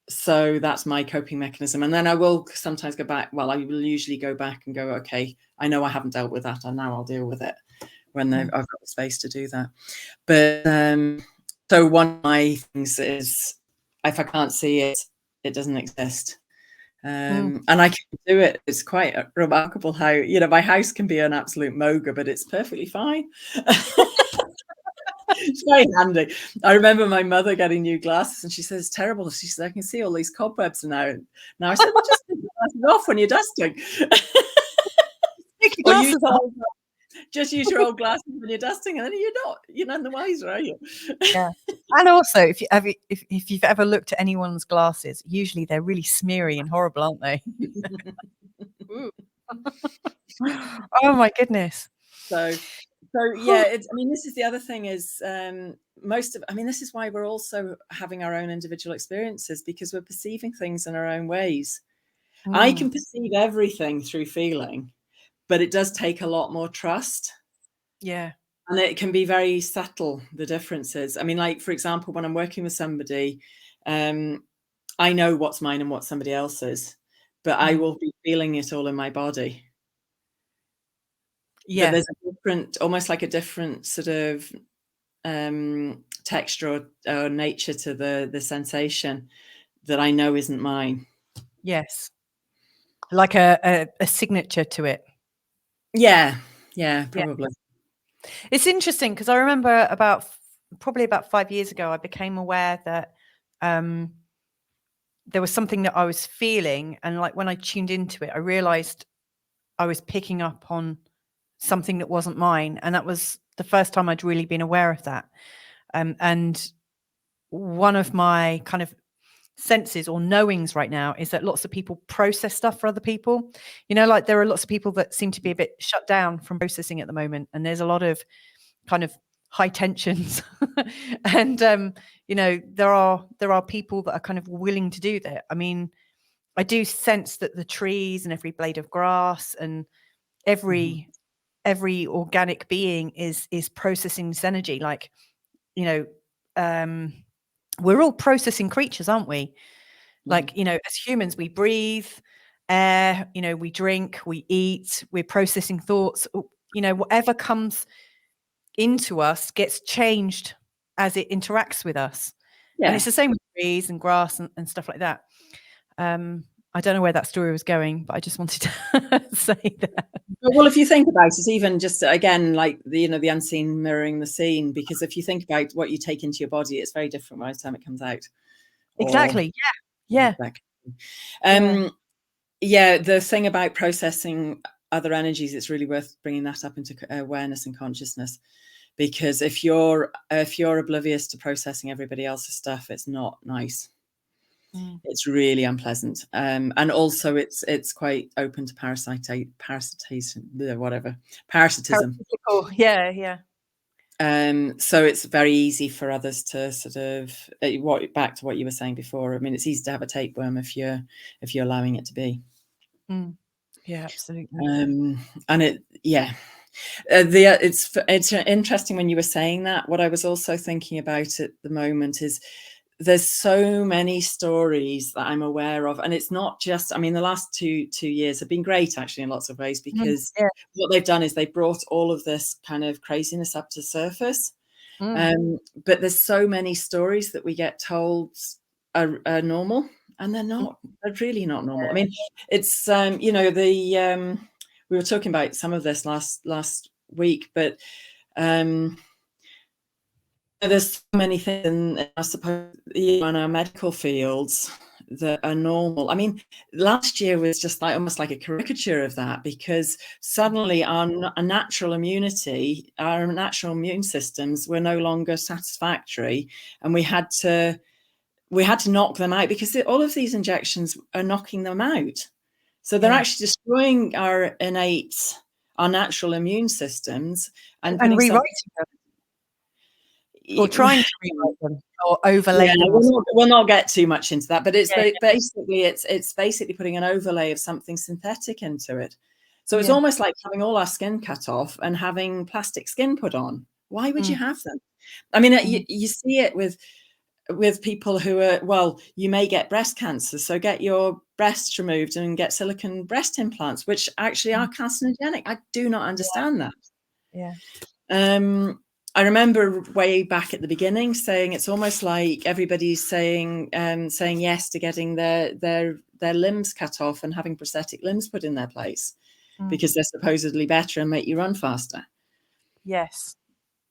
So that's my coping mechanism. And then I will sometimes go back. Well, I will usually go back and go, okay, I know I haven't dealt with that, and now I'll deal with it when I've got the space to do that. But so one of my things is, if I can't see it, it doesn't exist. And I can do it. It's quite remarkable how, my house can be an absolute moga, but it's perfectly fine. It's very handy. I remember my mother getting new glasses, and she says, it's terrible. She says, I can see all these cobwebs now. Now I said, well, just take the glasses off when you're dusting. Just use your old glasses when you're dusting, and then you're none the wiser, are you? Yeah. And also, if you've ever looked at anyone's glasses, usually they're really smeary and horrible, aren't they? Oh my goodness. So yeah, this is the other thing is, this is why we're also having our own individual experiences, because we're perceiving things in our own ways. I can perceive everything through feeling, but it does take a lot more trust. Yeah. And it can be very subtle, the differences. I mean, like, for example, when I'm working with somebody, I know what's mine and what somebody else's, but I will be feeling it all in my body. Yeah. But there's almost like a different sort of texture or nature to the sensation that I know isn't mine. Yes. Like a signature to it. Yeah, probably. Yeah. It's interesting, because I remember probably about 5 years ago, I became aware that there was something that I was feeling, and like when I tuned into it, I realized I was picking up on something that wasn't mine, and that was the first time I'd really been aware of that. And one of my kind of senses or knowings right now is that lots of people process stuff for other people. Like, there are lots of people that seem to be a bit shut down from processing at the moment, and there's a lot of kind of high tensions and there are people that are kind of willing to do that. I mean, I do sense that the trees and every blade of grass and every organic being is processing this energy. Like, we're all processing creatures, aren't we? Like, as humans, we breathe air, we drink, we eat, we're processing thoughts. Whatever comes into us gets changed as it interacts with us. Yeah. And it's the same with trees and grass and stuff like that. I don't know where that story was going, but I just wanted to say that. Well, if you think about it, even just again, like the unseen mirroring the seen, because if you think about what you take into your body, it's very different by the time it comes out. Exactly. Yeah. The thing about processing other energies, it's really worth bringing that up into awareness and consciousness, because if you're oblivious to processing everybody else's stuff, it's not nice. It's really unpleasant, and also it's quite open to parasitism. Yeah. So it's very easy for others to sort of back to what you were saying before. I mean, it's easy to have a tapeworm if you're allowing it to be. Yeah, absolutely. And it's interesting when you were saying that. What I was also thinking about at the moment is there's so many stories that I'm aware of, and it's not just, I mean, the last two years have been great actually in lots of ways, because what they've done is they brought all of this kind of craziness up to the surface. But there's so many stories that we get told are normal, and they're really not normal. I mean, it's you know, the we were talking about some of this last week, but there's so many things in, I suppose, in our medical fields that are normal. I mean, last year was just like almost like a caricature of that, because suddenly our natural immunity, our natural immune systems were no longer satisfactory, and we had to knock them out, because all of these injections are knocking them out. So they're actually destroying our natural immune systems and rewriting them. Or trying to rewrite them or overlay them. We'll not get too much into that, but it's basically putting an overlay of something synthetic into it. So it's almost like having all our skin cut off and having plastic skin put on. Why would you have them? I mean, you see it with people who are, well, you may get breast cancer, so get your breasts removed and get silicone breast implants, which actually are carcinogenic. I do not understand that. I remember way back at the beginning saying it's almost like everybody's saying yes to getting their limbs cut off and having prosthetic limbs put in their place because they're supposedly better and make you run faster. Yes.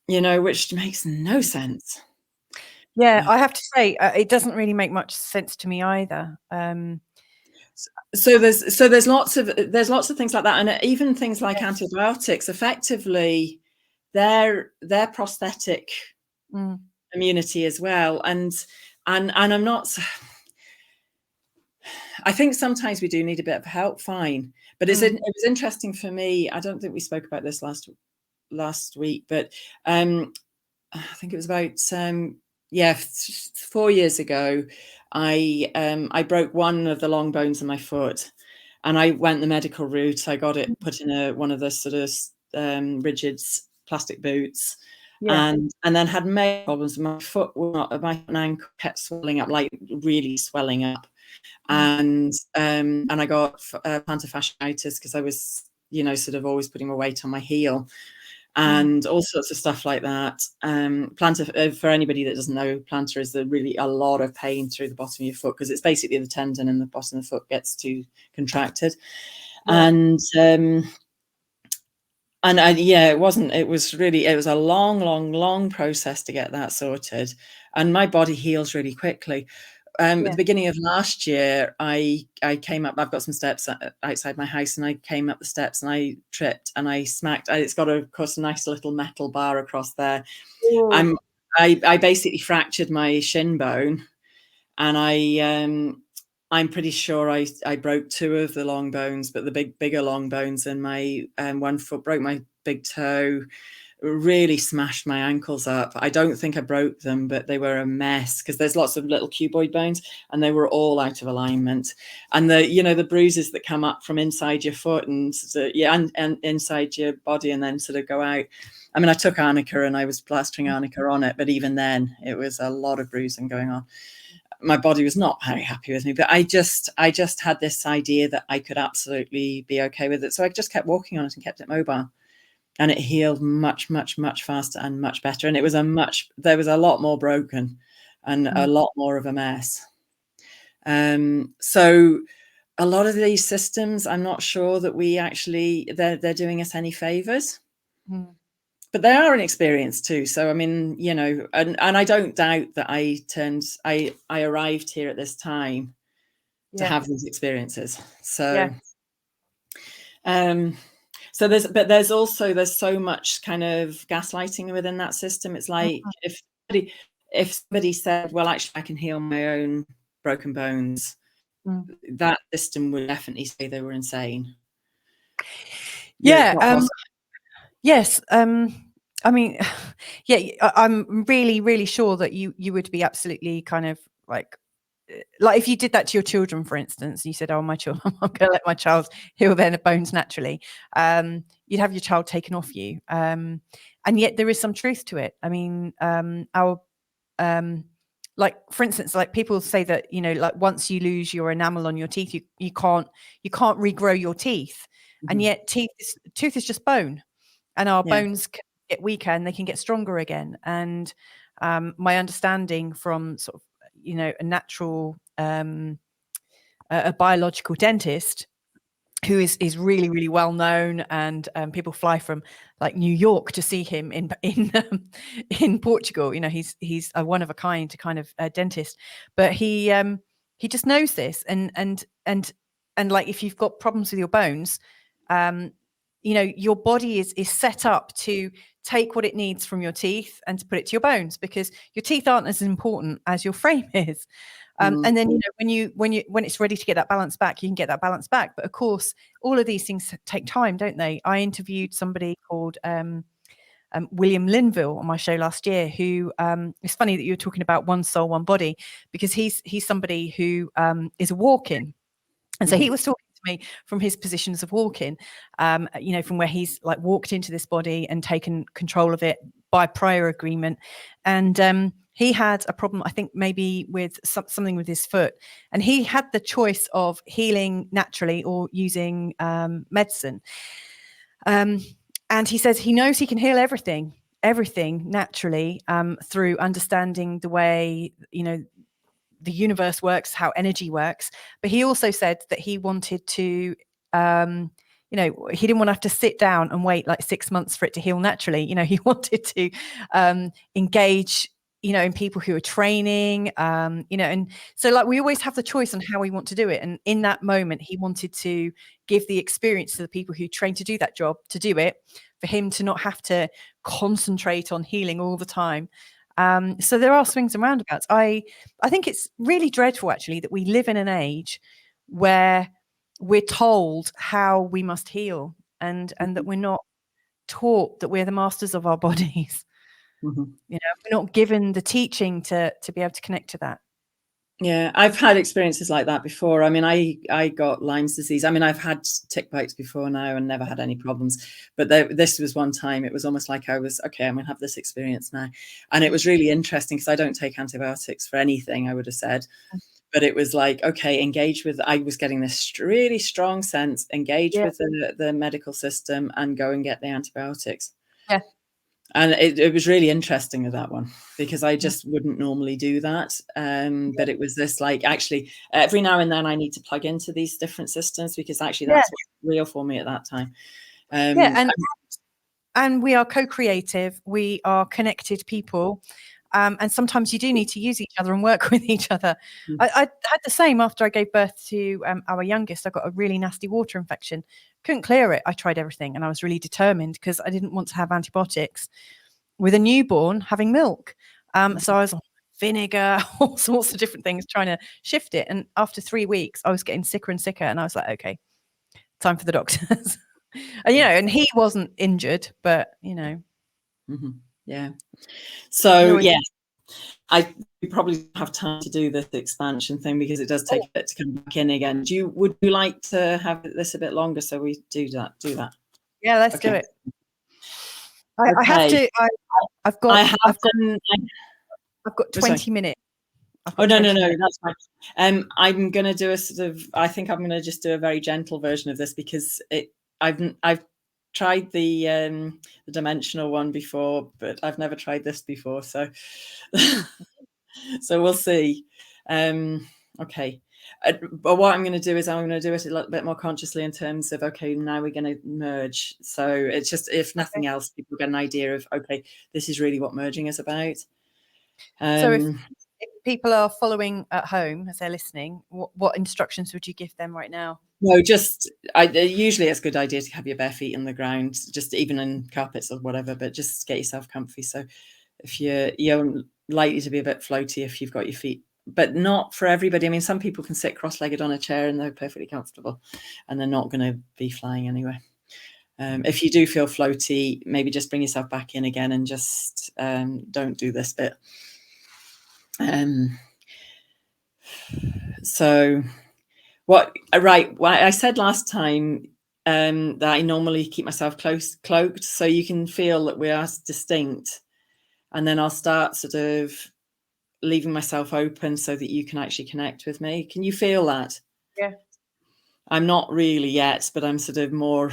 You know, which makes no sense. Yeah, I have to say it doesn't really make much sense to me either. So there's lots of things like that, and even things like antibiotics. Effectively, they're prosthetic immunity as well, and I'm not. I think sometimes we do need a bit of help. Fine, but it was interesting for me. I don't think we spoke about this last week, but I think it was about 4 years ago. I broke one of the long bones in my foot, and I went the medical route. I got it put in one of the sort of rigid plastic boots, and then had major problems. My foot, my ankle kept swelling up, like really swelling up, and I got plantar fasciitis because I was, sort of always putting my weight on my heel. And all sorts of stuff like that. Plantar, for anybody that doesn't know, plantar is really a lot of pain through the bottom of your foot, because it's basically the tendon in the bottom of the foot gets too contracted. And it was a long process to get that sorted. And my body heals really quickly. At the beginning of last year, I came up. I've got some steps outside my house, and I came up the steps and I tripped and I smacked. It's got, of course, a nice little metal bar across there. I basically fractured my shin bone, and I'm pretty sure I broke two of the long bones, but the bigger long bones in my one foot, broke my big toe. Really smashed my ankles up. I don't think I broke them, but they were a mess, because there's lots of little cuboid bones and they were all out of alignment. And the bruises that come up from inside your foot and inside your body and then sort of go out. I mean, I took arnica and I was plastering arnica on it, but even then it was a lot of bruising going on. My body was not very happy with me, but I just had this idea that I could absolutely be okay with it. So I just kept walking on it and kept it mobile. And it healed much, much, much faster and much better. And there was a lot more broken and a lot more of a mess. So a lot of these systems, I'm not sure that they're doing us any favors, but they are an experience too. So, I mean, and I don't doubt that I arrived here at this time to have these experiences. So, so there's so much kind of gaslighting within that system. It's like if somebody said, well, actually I can heal my own broken bones, that system would definitely say they were insane. Yes. I mean, I'm really, really sure that you would be absolutely kind of like if you did that to your children, for instance, you said, oh, my children, I'm going to let my child heal their bones naturally. You'd have your child taken off you. And yet there is some truth to it. I mean, our like, for instance, like people say that, you know, like once you lose your enamel on your teeth, you can't regrow your teeth. And yet tooth is just bone, and our bones can get weaker and they can get stronger again. And my understanding from sort of, you know, a natural, a biological dentist who is really, really well known, and people fly from like New York to see him in Portugal. You know, he's a one of a kind kind of dentist, but he just knows this, and like if you've got problems with your bones, you know, your body is set up to take what it needs from your teeth and to put it to your bones, because your teeth aren't as important as your frame is. And then, you know, when it's ready to get that balance back, you can get that balance back. But of course, all of these things take time, don't they? I interviewed somebody called William Linville on my show last year, who it's funny that you're talking about one soul, one body, because he's somebody who is a walk-in. And so he was talking to me from his positions of walk-in, you know, from where he's like walked into this body and taken control of it by prior agreement. And he had a problem, I think maybe with something with his foot. And he had the choice of healing naturally or using medicine. And he says he knows he can heal everything naturally through understanding the way, you know, the universe works, how energy works. But he also said that he wanted to, you know, he didn't want to have to sit down and wait like 6 months for it to heal naturally. You know, he wanted to engage, you know, in people who are training, you know, and so like we always have the choice on how we want to do it. And in that moment, he wanted to give the experience to the people who train to do that job, to do it, for him to not have to concentrate on healing all the time. So there are swings and roundabouts. I think it's really dreadful, actually, that we live in an age where we're told how we must heal, and that we're not taught that we're the masters of our bodies. You know, we're not given the teaching to be able to connect to that. Yeah, I've had experiences like that before. I mean, I got Lyme's disease. I mean, I've had tick bites before now and never had any problems. But this was one time, it was almost like I was, okay, I'm going to have this experience now. And it was really interesting because I don't take antibiotics for anything, I would have said. But it was like, okay, engage with, I was getting this really strong sense, engage with the medical system and go and get the antibiotics. Yeah. And it was really interesting with that one, because I just wouldn't normally do that. But it was this, like, actually, every now and then I need to plug into these different systems, because actually that's what's real for me at that time. And we are co-creative. We are connected people. And sometimes you do need to use each other and work with each other. I had the same after I gave birth to our youngest. I got a really nasty water infection. Couldn't clear it. I tried everything, and I was really determined because I didn't want to have antibiotics with a newborn having milk. So I was on vinegar, all sorts of different things, trying to shift it. And after 3 weeks, I was getting sicker and sicker. And I was like, okay, time for the doctors. And, you know, and he wasn't injured, but, you know. Yeah. So, yeah, we probably have time to do this expansion thing, because it does take a bit to come back in again. Would you like to have this a bit longer so we do that? Yeah, let's do it. I have to. I've got 20 minutes. Oh, no, that's fine. I'm going to do a sort of, I think I'm going to just do a very gentle version of this, because I've tried the dimensional one before, but I've never tried this before. So, so we'll see. Okay. But what I'm going to do is I'm going to do it a little bit more consciously in terms of, okay, now we're going to merge. So it's just, if nothing else, people get an idea of, okay, this is really what merging is about. So if people are following at home as they're listening, what instructions would you give them right now? No, just usually it's a good idea to have your bare feet in the ground, just even in carpets or whatever, but just get yourself comfy. So if you're likely to be a bit floaty if you've got your feet, but not for everybody. I mean, some people can sit cross-legged on a chair and they're perfectly comfortable, and they're not going to be flying anyway. If you do feel floaty, maybe just bring yourself back in again and just don't do this bit. So what I said last time, that I normally keep myself cloaked, so you can feel that we are distinct, and then I'll start sort of leaving myself open so that you can actually connect with me. Can you feel that? Yeah. I'm not really yet, but I'm sort of more.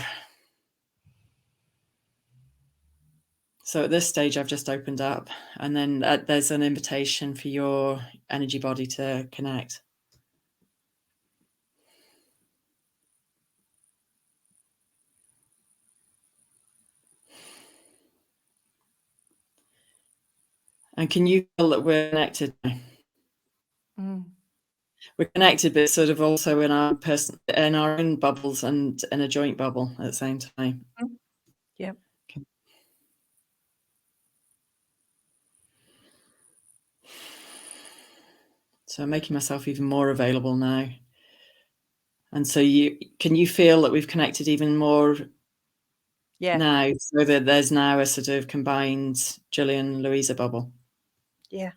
So at this stage, I've just opened up, and then there's an invitation for your energy body to connect. And can you feel that we're connected now? We're connected, but sort of also in our own bubbles and in a joint bubble at the same time. Yeah. Okay. So I'm making myself even more available now. And so can you feel that we've connected even more now, so that there's now a sort of combined Gillian Louisa bubble? Yeah.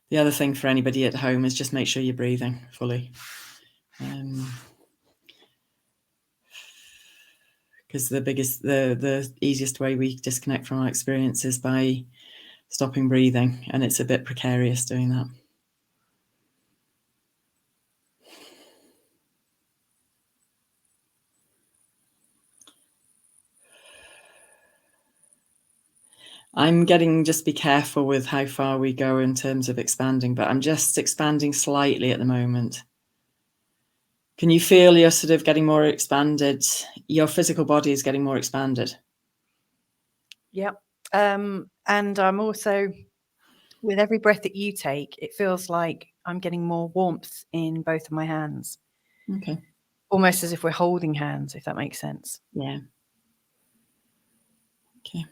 The other thing for anybody at home is just make sure you're breathing fully. Because the easiest way we disconnect from our experience is by stopping breathing, and it's a bit precarious doing that. I'm just be careful with how far we go in terms of expanding, but I'm just expanding slightly at the moment. Can you feel you're sort of getting more expanded? Your physical body is getting more expanded. Yep. And I'm also, with every breath that you take, it feels like I'm getting more warmth in both of my hands. Okay. Almost as if we're holding hands, if that makes sense. Yeah. Okay.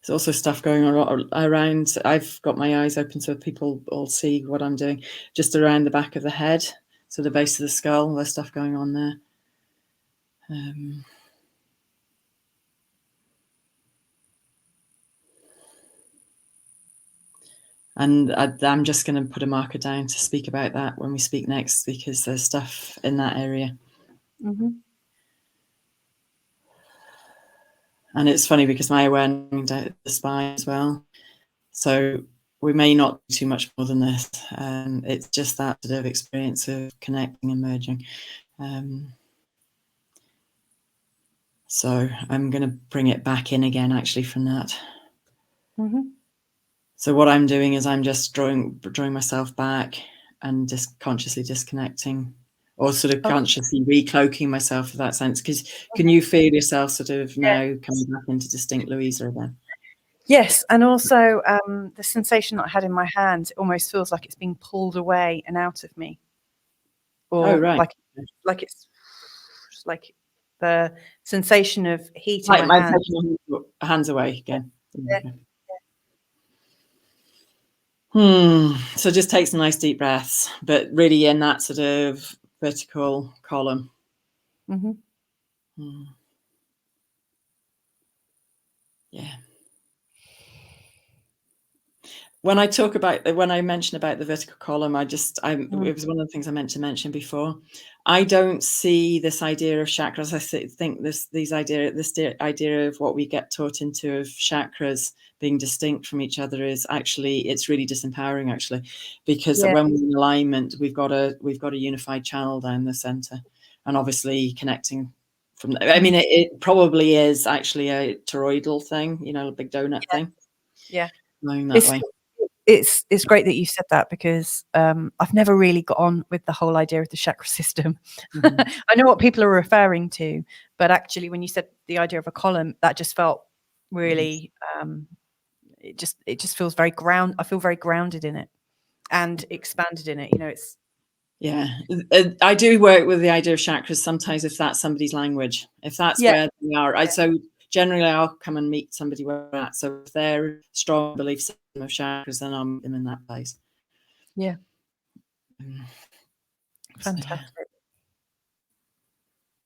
There's also stuff going on around. I've got my eyes open so people all see what I'm doing. Just around the back of the head, so the base of the skull, there's stuff going on there. And I'm just going to put a marker down to speak about that when we speak next, because there's stuff in that area. Mm-hmm. And it's funny because my awareness down the spine as well. So we may not do too much more than this. It's just that sort of experience of connecting and merging. So I'm going to bring it back in again, actually, from that. Mm-hmm. So what I'm doing is I'm just drawing myself back and just consciously disconnecting, or sort of consciously recloaking myself in that sense. Because can you feel yourself sort of now coming back into distinct Louisa again? Yes, and also the sensation that I had in my hand, it almost feels like it's being pulled away and out of me. Or like it's like the sensation of heat in my hand. Taking hands away again. Yeah. So just take some nice deep breaths, but really in that sort of vertical column. Mm-hmm. Yeah. When I mention about the vertical column, it was one of the things I meant to mention before. I don't see this idea of chakras. I think this idea of what we get taught into of chakras being distinct from each other is actually, it's really disempowering, actually, because when we're in alignment, we've got a unified channel down the center, and obviously connecting from. I mean, it probably is actually a toroidal thing, a big donut thing. Yeah, going that way. It's great that you said that, because I've never really got on with the whole idea of the chakra system. Mm-hmm. I know what people are referring to, but actually when you said the idea of a column, that just felt really it just feels very I feel very grounded in it and expanded in it. It's I do work with the idea of chakras sometimes, if that's somebody's language, if that's where they are. So generally I'll come and meet somebody where they're at. So if they're strong belief system of chakras, then I'm in that place. Yeah. Fantastic.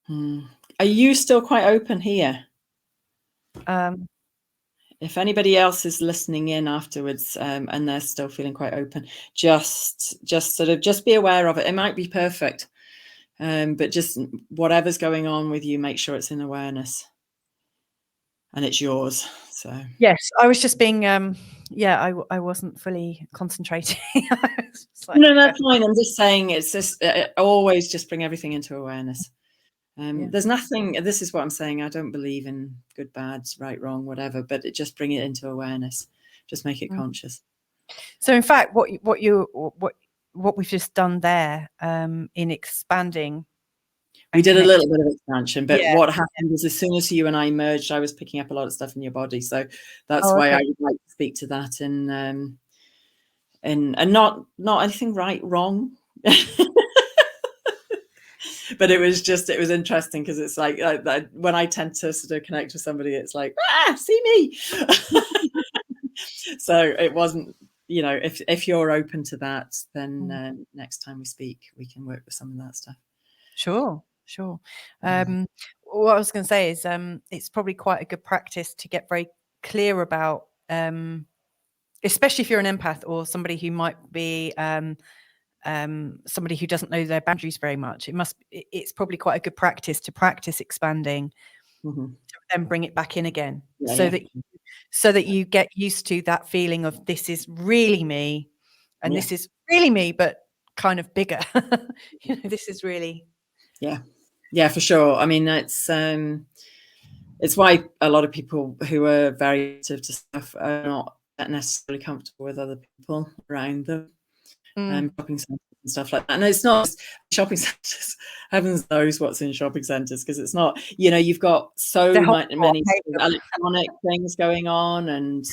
Are you still quite open here? If anybody else is listening in afterwards and they're still feeling quite open, just be aware of it. It might be perfect, but just whatever's going on with you, make sure it's in awareness and it's yours. So yes, I was just being I wasn't fully concentrating. Like, no, that's fine. I'm just saying it's just always just bring everything into awareness. There's nothing, this is what I'm saying, I don't believe in good, bad, right, wrong, whatever, but just bring it into awareness, just make it conscious. So in fact, what we've just done there, in expanding, we did a little bit of expansion, but what happened was as soon as you and I merged, I was picking up a lot of stuff in your body, so that's why I would like to speak to that and not anything right, wrong. But it was interesting because it's like when I tend to sort of connect with somebody, it's like, see me. So it wasn't, if you're open to that, then next time we speak, we can work with some of that stuff. Sure. What I was going to say is it's probably quite a good practice to get very clear about, especially if you're an empath or somebody who might be somebody who doesn't know their boundaries very much. It's probably quite a good practice to practice expanding, to then bring it back in again, so that you get used to that feeling of this is really me, and this is really me, but kind of bigger. This is really for sure. I mean, it's why a lot of people who are very sensitive to stuff are not necessarily comfortable with other people around them. Shopping centres and stuff like that. And it's not just shopping centres. Heavens knows what's in shopping centres, because it's not, you've got so many electronic things going on and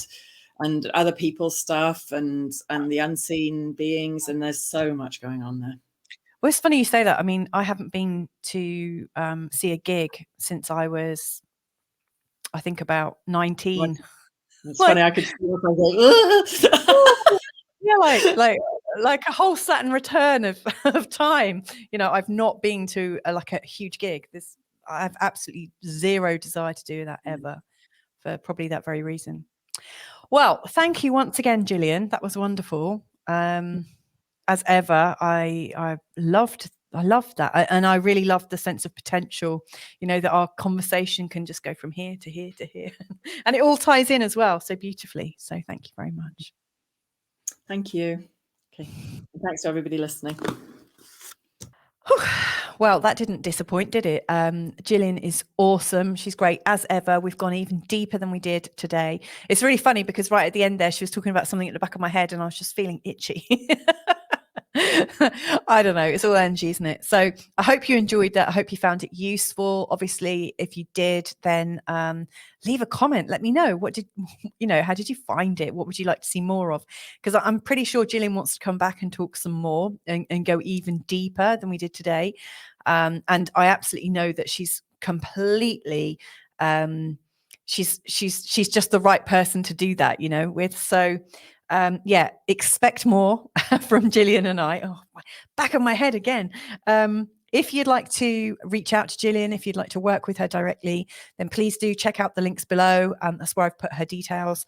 other people's stuff and the unseen beings, and there's so much going on there. Well, it's funny you say that. I mean, I haven't been to see a gig since I was, I think, about 19. It's funny, I could see it. Like a whole Saturn return of time. I've not been to a huge gig. I have absolutely zero desire to do that ever, for probably that very reason. Well, thank you once again, Gillian. That was wonderful. As ever, I loved that, and I really loved the sense of potential. That our conversation can just go from here to here to here, and it all ties in as well so beautifully. So thank you very much. Thank you. Okay. Thanks to everybody listening. Well, that didn't disappoint, did it? Gillian is awesome. She's great as ever. We've gone even deeper than we did today. It's really funny because right at the end there, she was talking about something at the back of my head and I was just feeling itchy. I don't know. It's all energy, isn't it? So I hope you enjoyed that. I hope you found it useful. Obviously, if you did, then leave a comment. Let me know. How did you find it? What would you like to see more of? Because I'm pretty sure Gillian wants to come back and talk some more and go even deeper than we did today. And I absolutely know that she's completely she's just the right person to do that, with. So expect more from Gillian and I. Oh, back of my head again. If you'd like to reach out to Gillian, if you'd like to work with her directly, then please do check out the links below. That's where I've put her details.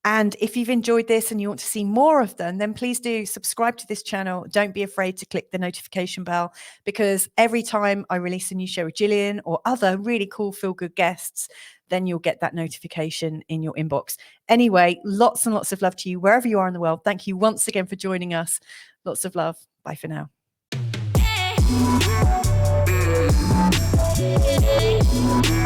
And if you've enjoyed this and you want to see more of them, then please do subscribe to this channel. Don't be afraid to click the notification bell, because every time I release a new show with Gillian or other really cool feel-good guests, then you'll get that notification in your inbox. Anyway, lots and lots of love to you wherever you are in the world. Thank you once again for joining us. Lots of love. Bye for now. Hey.